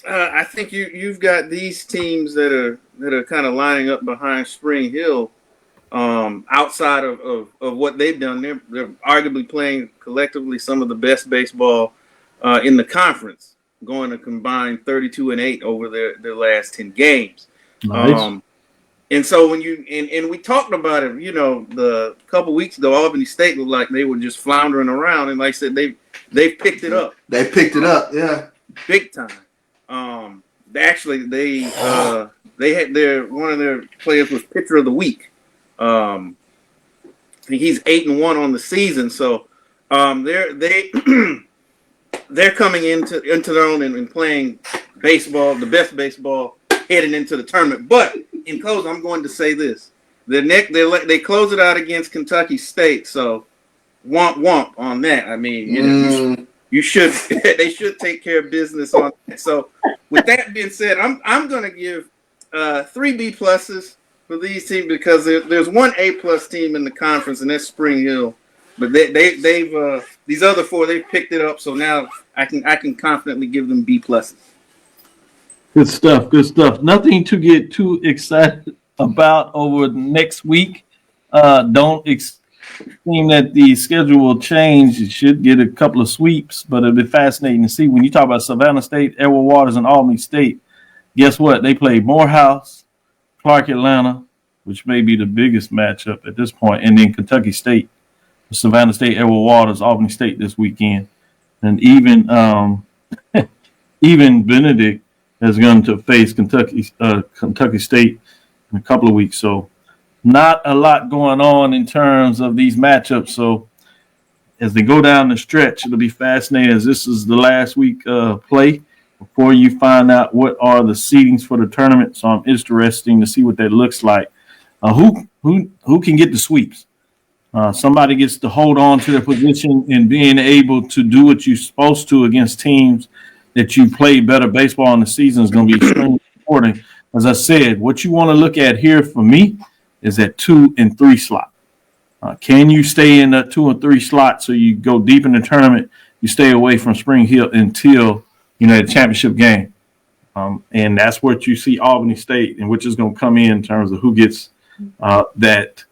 I think you've got these teams that are kind of lining up behind Spring Hill. Outside of what they've done, they're arguably playing collectively some of the best baseball in the conference, going to combine 32-8 over their last 10 games. Nice. And so when and we talked about it, the couple weeks ago, Albany State looked like they were just floundering around, and like I said, they've picked it up. They picked it up, yeah, big time. They had one of their players was pitcher of the week. I think he's 8-1 on the season, so they're coming into their own and playing baseball, the best baseball heading into the tournament. But in close, I'm going to say this: they close it out against Kentucky State, so womp on that. I mean, you should they should take care of business on that. So with that being said, I'm going to give 3 B pluses for these teams because there's one A+ team in the conference, and that's Spring Hill. But they've these other 4 they've picked it up, so now I can confidently give them B pluses. Good stuff. Good stuff. Nothing to get too excited about over next week. Don't seem that the schedule will change. You should get a couple of sweeps, but it'll be fascinating to see. When you talk about Savannah State, Edward Waters, and Albany State, guess what? They play Morehouse, Clark Atlanta, which may be the biggest matchup at this point, and then Kentucky State, Savannah State, Edward Waters, Albany State this weekend. And even Benedict is going to face Kentucky State in a couple of weeks. So not a lot going on in terms of these matchups. So as they go down the stretch, it'll be fascinating as this is the last week play before you find out what are the seedings for the tournament. So I'm interested to see what that looks like. Who can get the sweeps? Somebody gets to hold on to their position and being able to do what you're supposed to against teams that you play better baseball in the season is going to be extremely important. As I said, what you want to look at here for me is that 2 and 3 slot. Can you stay in that 2 and 3 slot so you go deep in the tournament? You stay away from Spring Hill until the championship game, and that's what you see Albany State, and which is going to come in terms of who gets that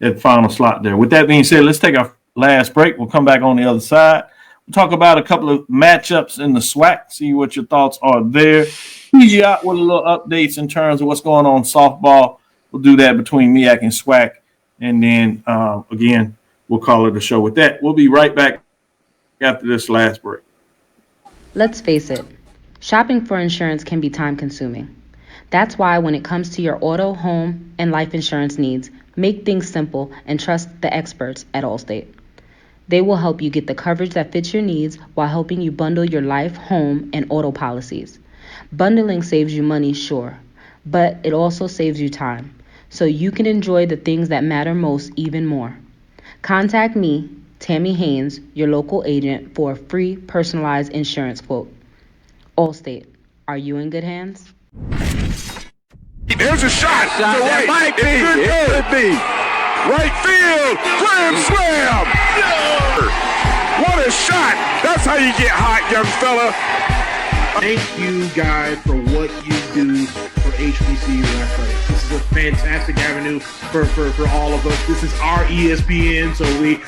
that final slot there. With that being said, let's take our last break. We'll come back on the other side. We'll talk about a couple of matchups in the SWAC, see what your thoughts are there. Tease you out with a little updates in terms of what's going on in softball. We'll do that between MEAC and SWAC And then, again, we'll call it a show with that. We'll be right back after this last break. Let's face it, shopping for insurance can be time consuming. That's why when it comes to your auto, home, and life insurance needs, make things simple and trust the experts at Allstate. They will help you get the coverage that fits your needs while helping you bundle your life, home, and auto policies. Bundling saves you money, sure, but it also saves you time, so you can enjoy the things that matter most even more. Contact me, Tammy Haynes, your local agent, for a free personalized insurance quote. Allstate, are you in good hands? There's a shot to right. It could be. Right field, grand slam. What a shot. That's how you get hot, young fella. Thank you guys for what you do for HBCU athletics. This is a fantastic avenue for all of us. This is our ESPN, so we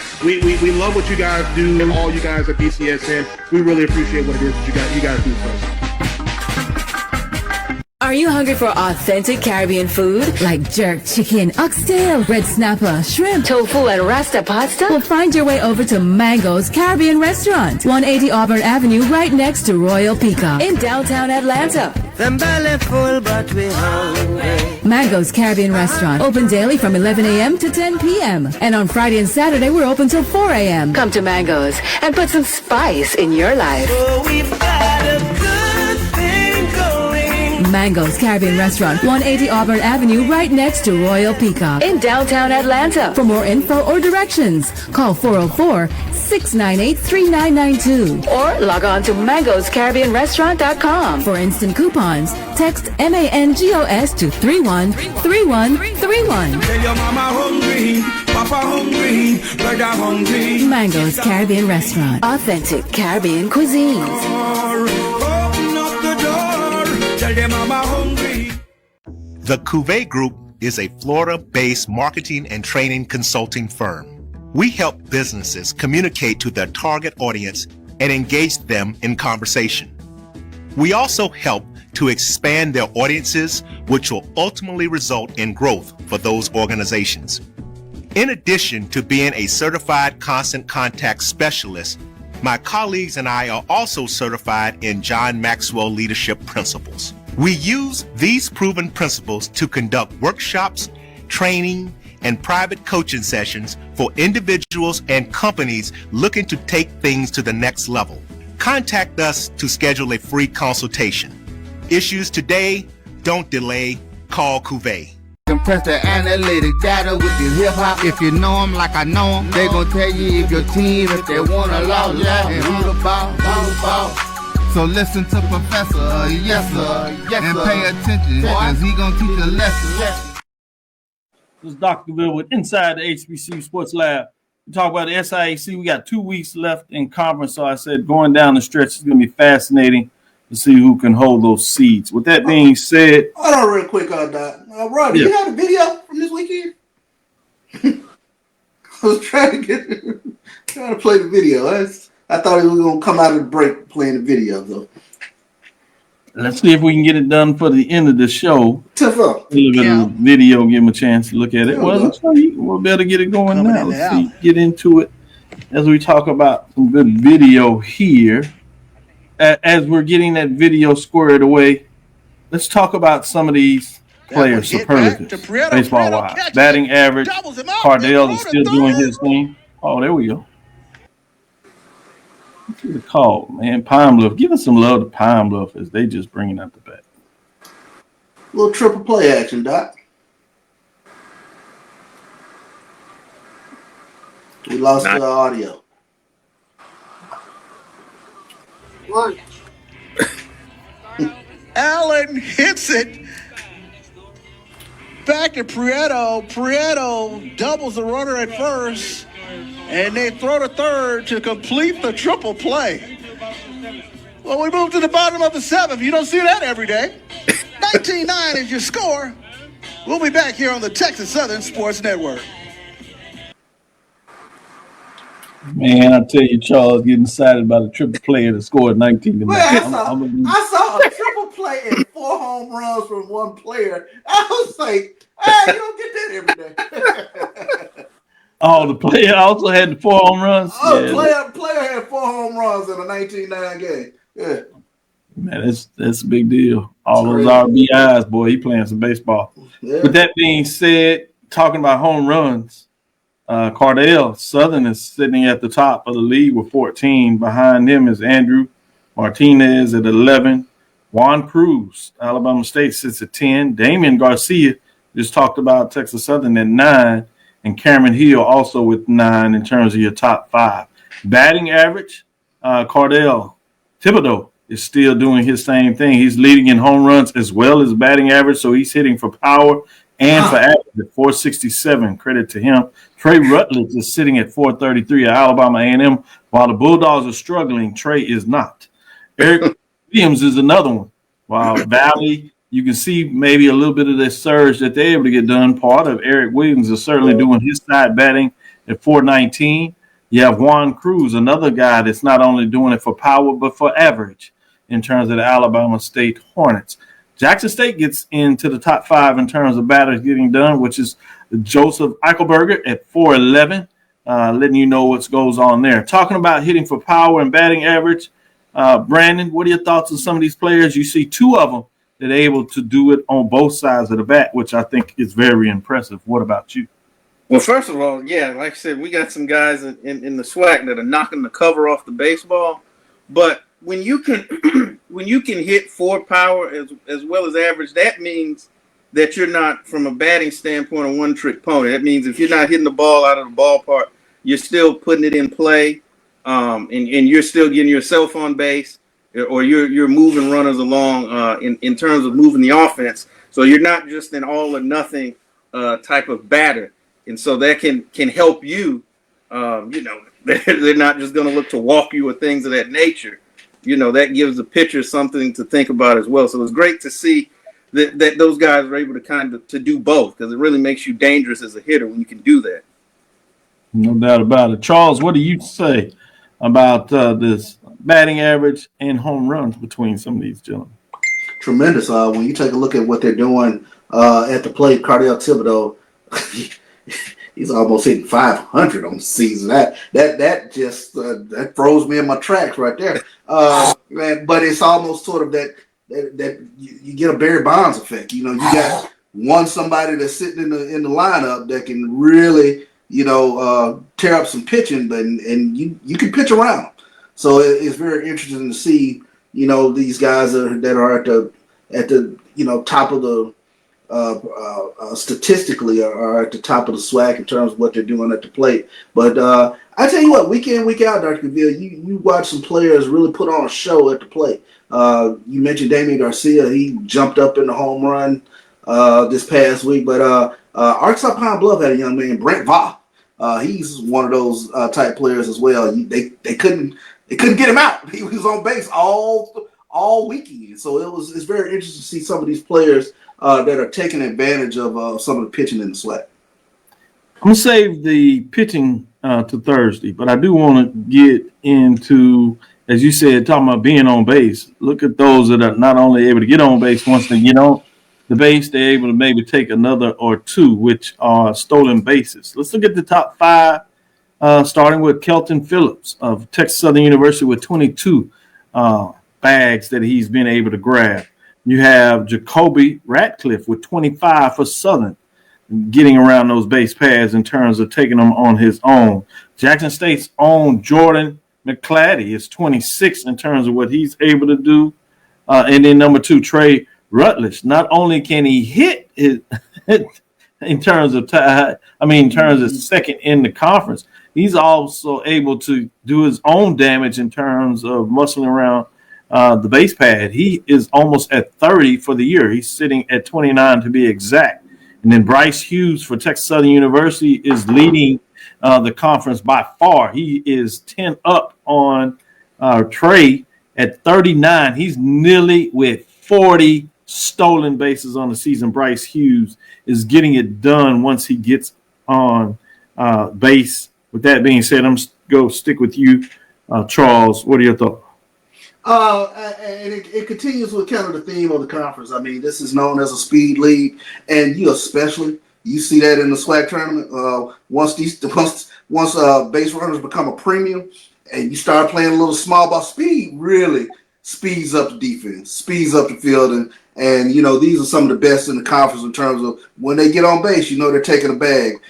love what you guys do, all you guys at BCSN. We really appreciate what it is that you guys do for us. Are you hungry for authentic Caribbean food like jerk chicken, oxtail, red snapper, shrimp, tofu, and rasta pasta? Well, find your way over to Mango's Caribbean Restaurant, 180 Auburn Avenue, right next to Royal Peacock in downtown Atlanta. Them belly full, but we hungry. Mango's Caribbean Restaurant, open daily from 11 a.m. to 10 p.m. And on Friday and Saturday, we're open till 4 a.m. Come to Mango's and put some spice in your life. Oh, we've got a good thing going. Mango's Caribbean Restaurant, 180 Auburn Avenue, right next to Royal Peacock in downtown Atlanta. For more info or directions, call 404-698-3992 or log on to mangoscaribbeanrestaurant.com. For instant coupons, text MANGOS to 313131. Tell your mama hungry, papa hungry, brother hungry. Mango's Caribbean Restaurant, authentic Caribbean cuisines. Open up the door, tell your mama hungry. The Cuvée Group is a Florida-based marketing and training consulting firm. We help businesses communicate to their target audience and engage them in conversation. We also help to expand their audiences, which will ultimately result in growth for those organizations. In addition to being a certified constant contact specialist, my colleagues and I are also certified in John Maxwell Leadership Principles. We use these proven principles to conduct workshops, training, and private coaching sessions for individuals and companies looking to take things to the next level. Contact us to schedule a free consultation. Issues today, don't delay, call Cuvée. Compress the analytic data with the hip hop. If you know them like I know them, they gon' tell you if your team, if they want to lose, and who the ball. So listen to Professor, yes sir, and pay attention, cause he gon' teach a lesson. This is Dr. Cavil with Inside the HBCU Sports Lab. We talk about the SIAC. We got 2 weeks left in conference, so I said going down the stretch is going to be fascinating to see who can hold those seeds. With that being said, hold on real quick, Doc. Rob, do you have a video from this weekend? I was trying to play the video. I thought he was going to come out of the break playing the video, though. Let's see if we can get it done for the end of the show. Tough up. A little bit of video, give him a chance to look at it. Well, we'll better get it going now. Let's see, get into it as we talk about some good video here. As we're getting that video squared away, let's talk about some of these players' superlatives, baseball-wise. Batting average, Cardell is still doing his thing. Oh, there we go. What's the call, man? Pine Bluff. Give us some love to Pine Bluff as they just bringing out the bat. A little triple play action, Doc. We lost the audio. One. Allen hits it back to Prieto. Prieto doubles the runner at first, and they throw to third to complete the triple play. Well, we move to the bottom of the seventh. You don't see that every day. 19-9 is your score. We'll be back here on the Texas Southern Sports Network. Man, I tell you, Charles getting excited about a triple player that scored 19 tonight. I saw a triple play and 4 home runs from one player. I was like, hey, you don't get that every day. Oh, the player also had the 4 home runs? Player had 4 home runs in a 19-9 game. Yeah. Man, that's a big deal. All those RBIs, boy, he playing some baseball. Yeah. With that being said, talking about home runs, Cardell Southern is sitting at the top of the league with 14. Behind him is Andrew Martinez at 11. Juan Cruz, Alabama State, sits at 10. Damian Garcia, just talked about Texas Southern, at 9. And Cameron Hill also with 9 in terms of your top 5. Batting average, Cardell Thibodeau is still doing his same thing. He's leading in home runs as well as batting average, so he's hitting for power and for average at 467. Credit to him. Trey Rutledge is sitting at 433 at Alabama A&M. While the Bulldogs are struggling, Trey is not. Eric Williams is another one. While Valley, you can see maybe a little bit of this surge that they're able to get done. Part of Eric Williams is certainly doing his side batting at 419. You have Juan Cruz, another guy that's not only doing it for power, but for average in terms of the Alabama State Hornets. Jackson State gets into the top 5 in terms of batters getting done, which is Joseph Eichelberger at 411, letting you know what goes on there. Talking about hitting for power and batting average, Brandon, what are your thoughts on some of these players? You see 2 of them that are able to do it on both sides of the bat, which I think is very impressive. What about you? Well, first of all, yeah, like I said, we got some guys in the SWAC that are knocking the cover off the baseball. But when you can hit for power as well as average, that means that you're not, from a batting standpoint, a one-trick pony. That means if you're not hitting the ball out of the ballpark, you're still putting it in play, and you're still getting yourself on base, or you're moving runners along in terms of moving the offense. So you're not just an all or nothing type of batter, and so that can help you. They're not just going to look to walk you or things of that nature. That gives the pitcher something to think about as well. So it's great to see that those guys are able to do both, because it really makes you dangerous as a hitter when you can do that. No doubt about it. Charles, what do you say about this batting average and home runs between some of these gentlemen? Tremendous. When you take a look at what they're doing at the plate, Cardell Thibodeau, he's almost hitting 500 on the season. That just that throws me in my tracks right there. Man, but it's almost sort of that you get a Barry Bonds effect. You got somebody that's sitting in the lineup that can really tear up some pitching, and you can pitch around. So it's very interesting to see these guys that are at the top of the statistically are at the top of the SWAC in terms of what they're doing at the plate. But I tell you what, week in, week out, Dr. Cavil, you watch some players really put on a show at the plate. You mentioned Damian Garcia. He jumped up in the home run this past week. But Arkansas Pine Bluff had a young man, Brent Va. He's one of those type players as well. They couldn't get him out. He was on base all weekend. So it's very interesting to see some of these players that are taking advantage of some of the pitching in the SWAC. I'm going to save the pitching to Thursday, but I do want to get into, as you said, talking about being on base. Look at those that are not only able to get on base once they get on the base, they're able to maybe take another or 2, which are stolen bases. Let's look at the top 5, starting with Kelton Phillips of Texas Southern University with 22 bags that he's been able to grab. You have Jacoby Ratcliffe with 25 for Southern, getting around those base paths in terms of taking them on his own. Jackson State's own Jordan McClatty is 26 in terms of what he's able to do. And then number 2, Trey Rutledge. Not only can he hit it in terms of second in the conference, he's also able to do his own damage in terms of muscling around the base pad. He is almost at 30 for the year. He's sitting at 29 to be exact. And then Bryce Hughes for Texas Southern University is leading the conference by far. He is 10 up on Trey at 39. He's nearly with 40 stolen bases on the season. Bryce Hughes is getting it done once he gets on base. With that being said, I'm go stick with you, Charles. What are your thoughts? And it continues with kind of the theme of the conference. I mean, this is known as a speed league, and you see that in the SWAC tournament. Once base runners become a premium, and you start playing a little small ball, speed really speeds up the defense, speeds up the field, and these are some of the best in the conference in terms of when they get on base, they're taking a bag.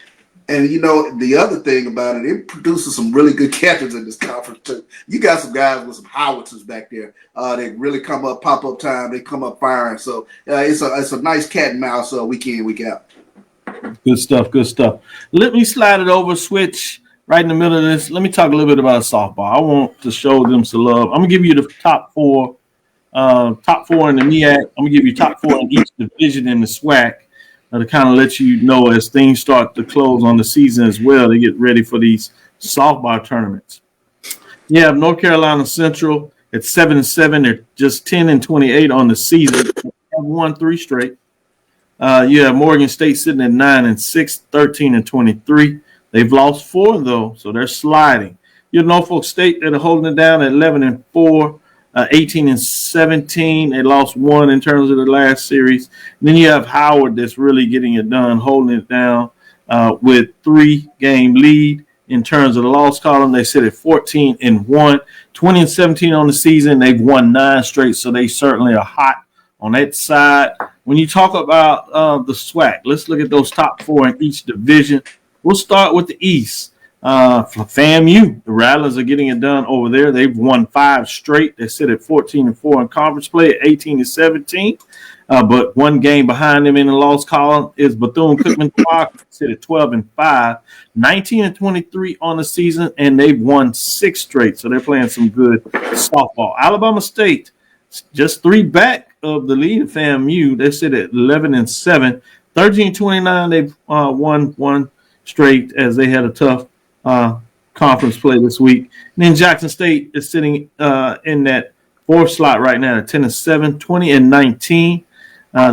And the other thing about it produces some really good catchers in this conference too. You got some guys with some howitzers back there. They really come up, pop up time. They come up firing. So it's a nice cat and mouse week in, week out. Good stuff. Good stuff. Let me slide it over, switch right in the middle of this. Let me talk a little bit about softball. I want to show them some love. I'm gonna give you the top four in the MEAC. I'm gonna give you top four in each division in the SWAC. To kind of let you know as things start to close on the season as well, they get ready for these softball tournaments. You have North Carolina Central at 7-7. They're just 10-28 on the season. They have won 3 straight. You have Morgan State sitting at 9-6, 13-23. They've lost 4 though, so they're sliding. You have Norfolk State that are holding it down at 11-4. 18-17. They lost 1 in terms of the last series. And then you have Howard that's really getting it done, holding it down with 3-game lead in terms of the loss column. They sit at 14-1, 20-17 on the season. They've won 9 straight, so they certainly are hot on that side. When you talk about the SWAC, let's look at those top 4 in each division. We'll start with the East. For FAMU, the Rattlers are getting it done over there. They've won 5 straight. They sit at 14-4 in conference play at 18-17. But 1 game behind them in the loss column is Bethune-Cookman. Sit at 12-5, 19-23 on the season, and they've won 6 straight. So they're playing some good softball. Alabama State, just 3 back of the lead of FAMU. They sit at 11-7, 13-29. They've won 1 straight as they had a tough conference play this week. And then Jackson State is sitting in that 4th slot right now at 10-7, 20-19.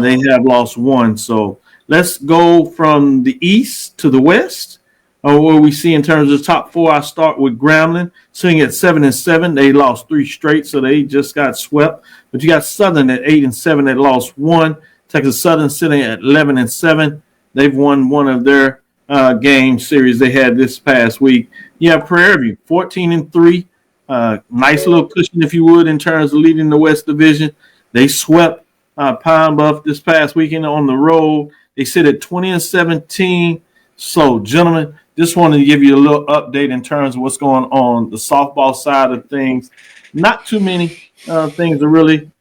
They have lost 1. So let's go from the East to the West. What we see in terms of the top 4, I start with Grambling sitting at 7-7. They lost 3 straight, so they just got swept. But you got Southern at 8-7. They lost 1. Texas Southern sitting at 11-7. They've won 1 of their game series they had this past week. You have Prairie View, 14-3. Nice little cushion, if you would, in terms of leading the West Division. They swept Pine Bluff this past weekend on the road. They sit at 20-17. So, gentlemen, just wanted to give you a little update in terms of what's going on the softball side of things. Not too many things are really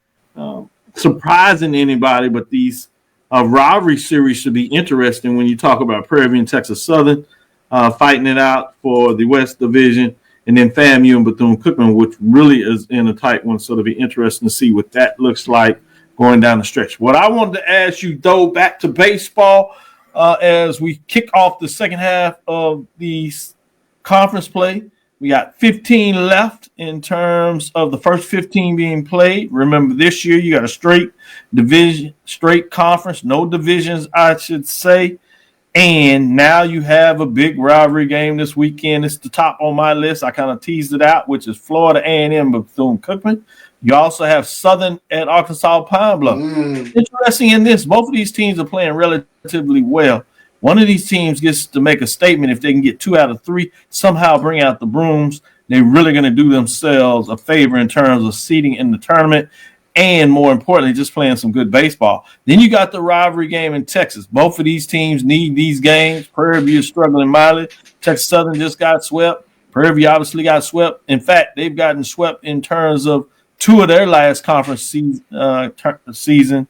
surprising anybody, but these rivalry series should be interesting when you talk about Prairie View and Texas Southern fighting it out for the West Division, and then FAMU and Bethune-Cookman, which really is in a tight one. So it'll be interesting to see what that looks like going down the stretch. What I wanted to ask you, though, back to baseball as we kick off the second half of the conference play. We got 15 left in terms of the first 15 being played. Remember, this year you got a straight division, straight conference, no divisions, I should say. And now you have a big rivalry game this weekend. It's the top on my list. I kind of teased it out, which is Florida A&M Bethune-Cookman. You also have Southern at Arkansas Pine Bluff. Interesting in this, both of these teams are playing relatively well. One of these teams gets to make a statement if they can get 2 out of 3, somehow bring out the brooms. They're really going to do themselves a favor in terms of seeding in the tournament and, more importantly, just playing some good baseball. Then you got the rivalry game in Texas. Both of these teams need these games. Prairie View is struggling mightily. Texas Southern just got swept. Prairie View obviously got swept. In fact, they've gotten swept in terms of 2 of their last conference season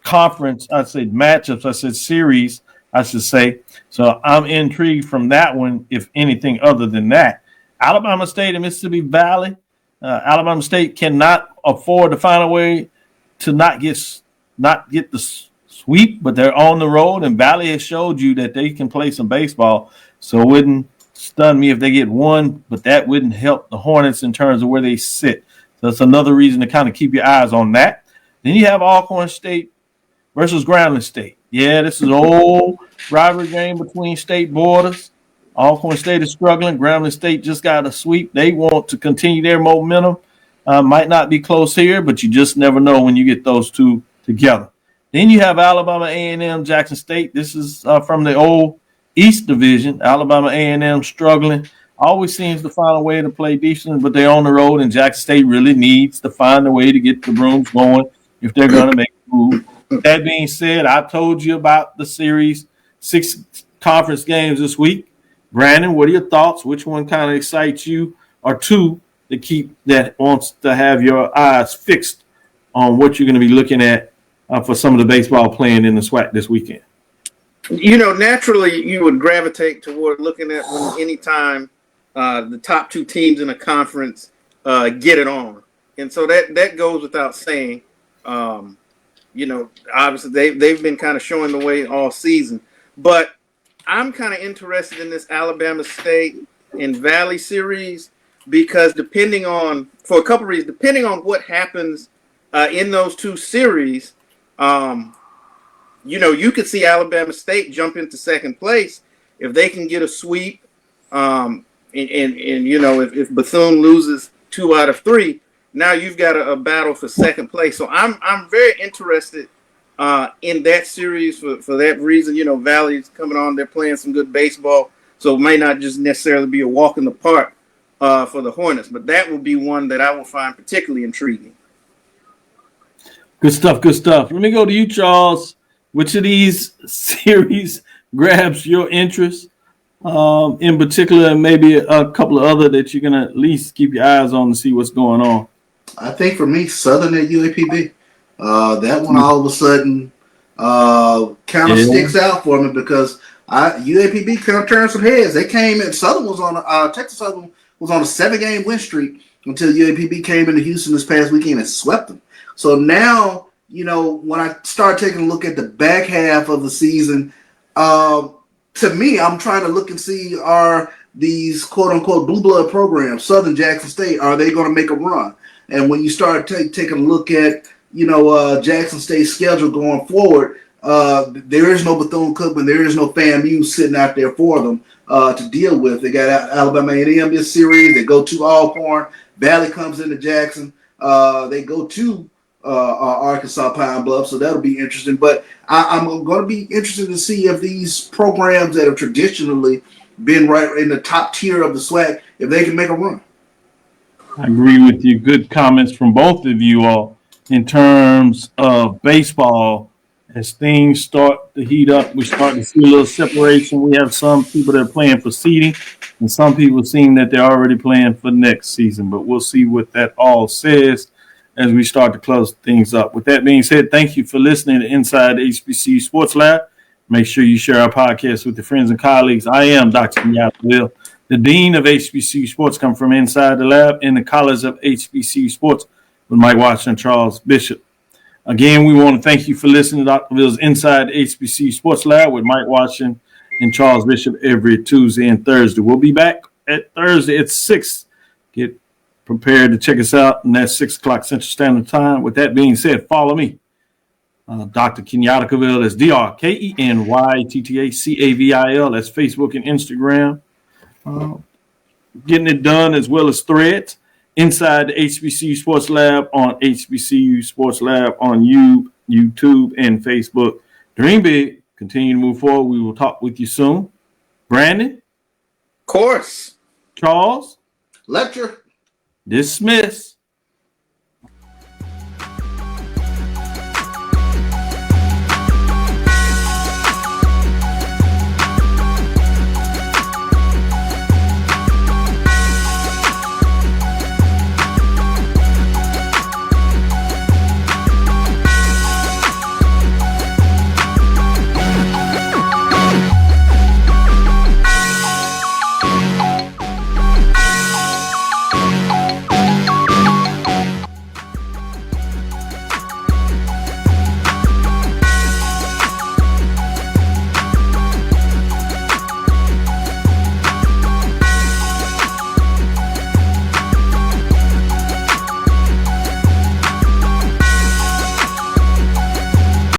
conference, I said matchups, I said series, I should say. So I'm intrigued from that one, if anything other than that. Alabama State and Mississippi Valley. Alabama State cannot afford to find a way to not get the sweep, but they're on the road, and Valley has showed you that they can play some baseball. So it wouldn't stun me if they get 1, but that wouldn't help the Hornets in terms of where they sit. So that's another reason to kind of keep your eyes on that. Then you have Alcorn State versus Grambling State. Yeah, this is an old rivalry game between state borders. Alcorn State is struggling. Grambling State just got a sweep. They want to continue their momentum. Might not be close here, but you just never know when you get those two together. Then you have Alabama A&M, Jackson State. This is from the old East Division. Alabama A&M struggling. Always seems to find a way to play decent, but they're on the road, and Jackson State really needs to find a way to get the brooms going if they're going to make a move. That being said, I told you about the series, 6 conference games this week. Brandon, what are your thoughts? Which one kind of excites you, or two to keep that wants to have your eyes fixed on what you're going to be looking at for some of the baseball playing in the SWAC this weekend? You know, naturally, you would gravitate toward looking at when anytime the top 2 teams in a conference get it on. And so that goes without saying. You know, obviously, they've been kind of showing the way all season. But I'm kind of interested in this Alabama State and Valley series because for a couple reasons, depending on what happens in those 2 series, you know, you could see Alabama State jump into second place if they can get a sweep. And you know, if Bethune loses 2 out of 3, now you've got a battle for second place. So I'm very interested in that series for that reason. You know, Valley's coming on; they're playing some good baseball, so it may not just necessarily be a walk in the park for the Hornets, but that will be one that I will find particularly intriguing. Good stuff. Good stuff. Let me go to you, Charles. Which of these series grabs your interest in particular, and maybe a couple of other that you're going to at least keep your eyes on to see what's going on? I think for me, Southern at UAPB. That one all of a sudden kind of sticks out for me because UAPB kind of turned some heads. They came in. Southern was on Texas Southern was on a 7-game win streak until UAPB came into Houston this past weekend and swept them. So now, you know, when I start taking a look at the back half of the season, to me, I'm trying to look and see, are these quote-unquote blue blood programs, Southern, Jackson State, are they going to make a run? And when you start taking a look at, you know, Jackson State's schedule going forward, there is no Bethune-Cookman, there is no FAMU sitting out there for them to deal with. They got Alabama A&M this series. They go to Alcorn. Valley comes into Jackson. They go to Arkansas Pine Bluff, so that'll be interesting. But I'm going to be interested to see if these programs that have traditionally been right in the top tier of the SWAC, if they can make a run. I agree with you. Good comments from both of you all in terms of baseball. As things start to heat up, we start to see a little separation. We have some people that are playing for seeding, and some people seem that they're already playing for next season. But we'll see what that all says as we start to close things up. With that being said, thank you for listening to Inside HBCU Sports Lab. Make sure you share our podcast with your friends and colleagues. I am Dr. Kenyatta, the Dean of HBCU Sports, come from inside the lab in the College of HBCU Sports with Mike Washington and Charles Bishop. Again, we want to thank you for listening to Dr. Bill's Inside HBCU Sports Lab with Mike Washington and Charles Bishop every Tuesday and Thursday. We'll be back at Thursday at 6. Get prepared to check us out, and that's 6 o'clock Central Standard Time. With that being said, follow me, Dr. Kenyatta Cavil. That's DrKenyatTaCavil. That's Facebook and Instagram. Getting it done as well as Threads. Inside the HBCU Sports Lab on HBCU Sports Lab on YouTube and Facebook. Dream big. Continue to move forward. We will talk with you soon. Brandon? Of course. Charles? Lecture. Dismiss.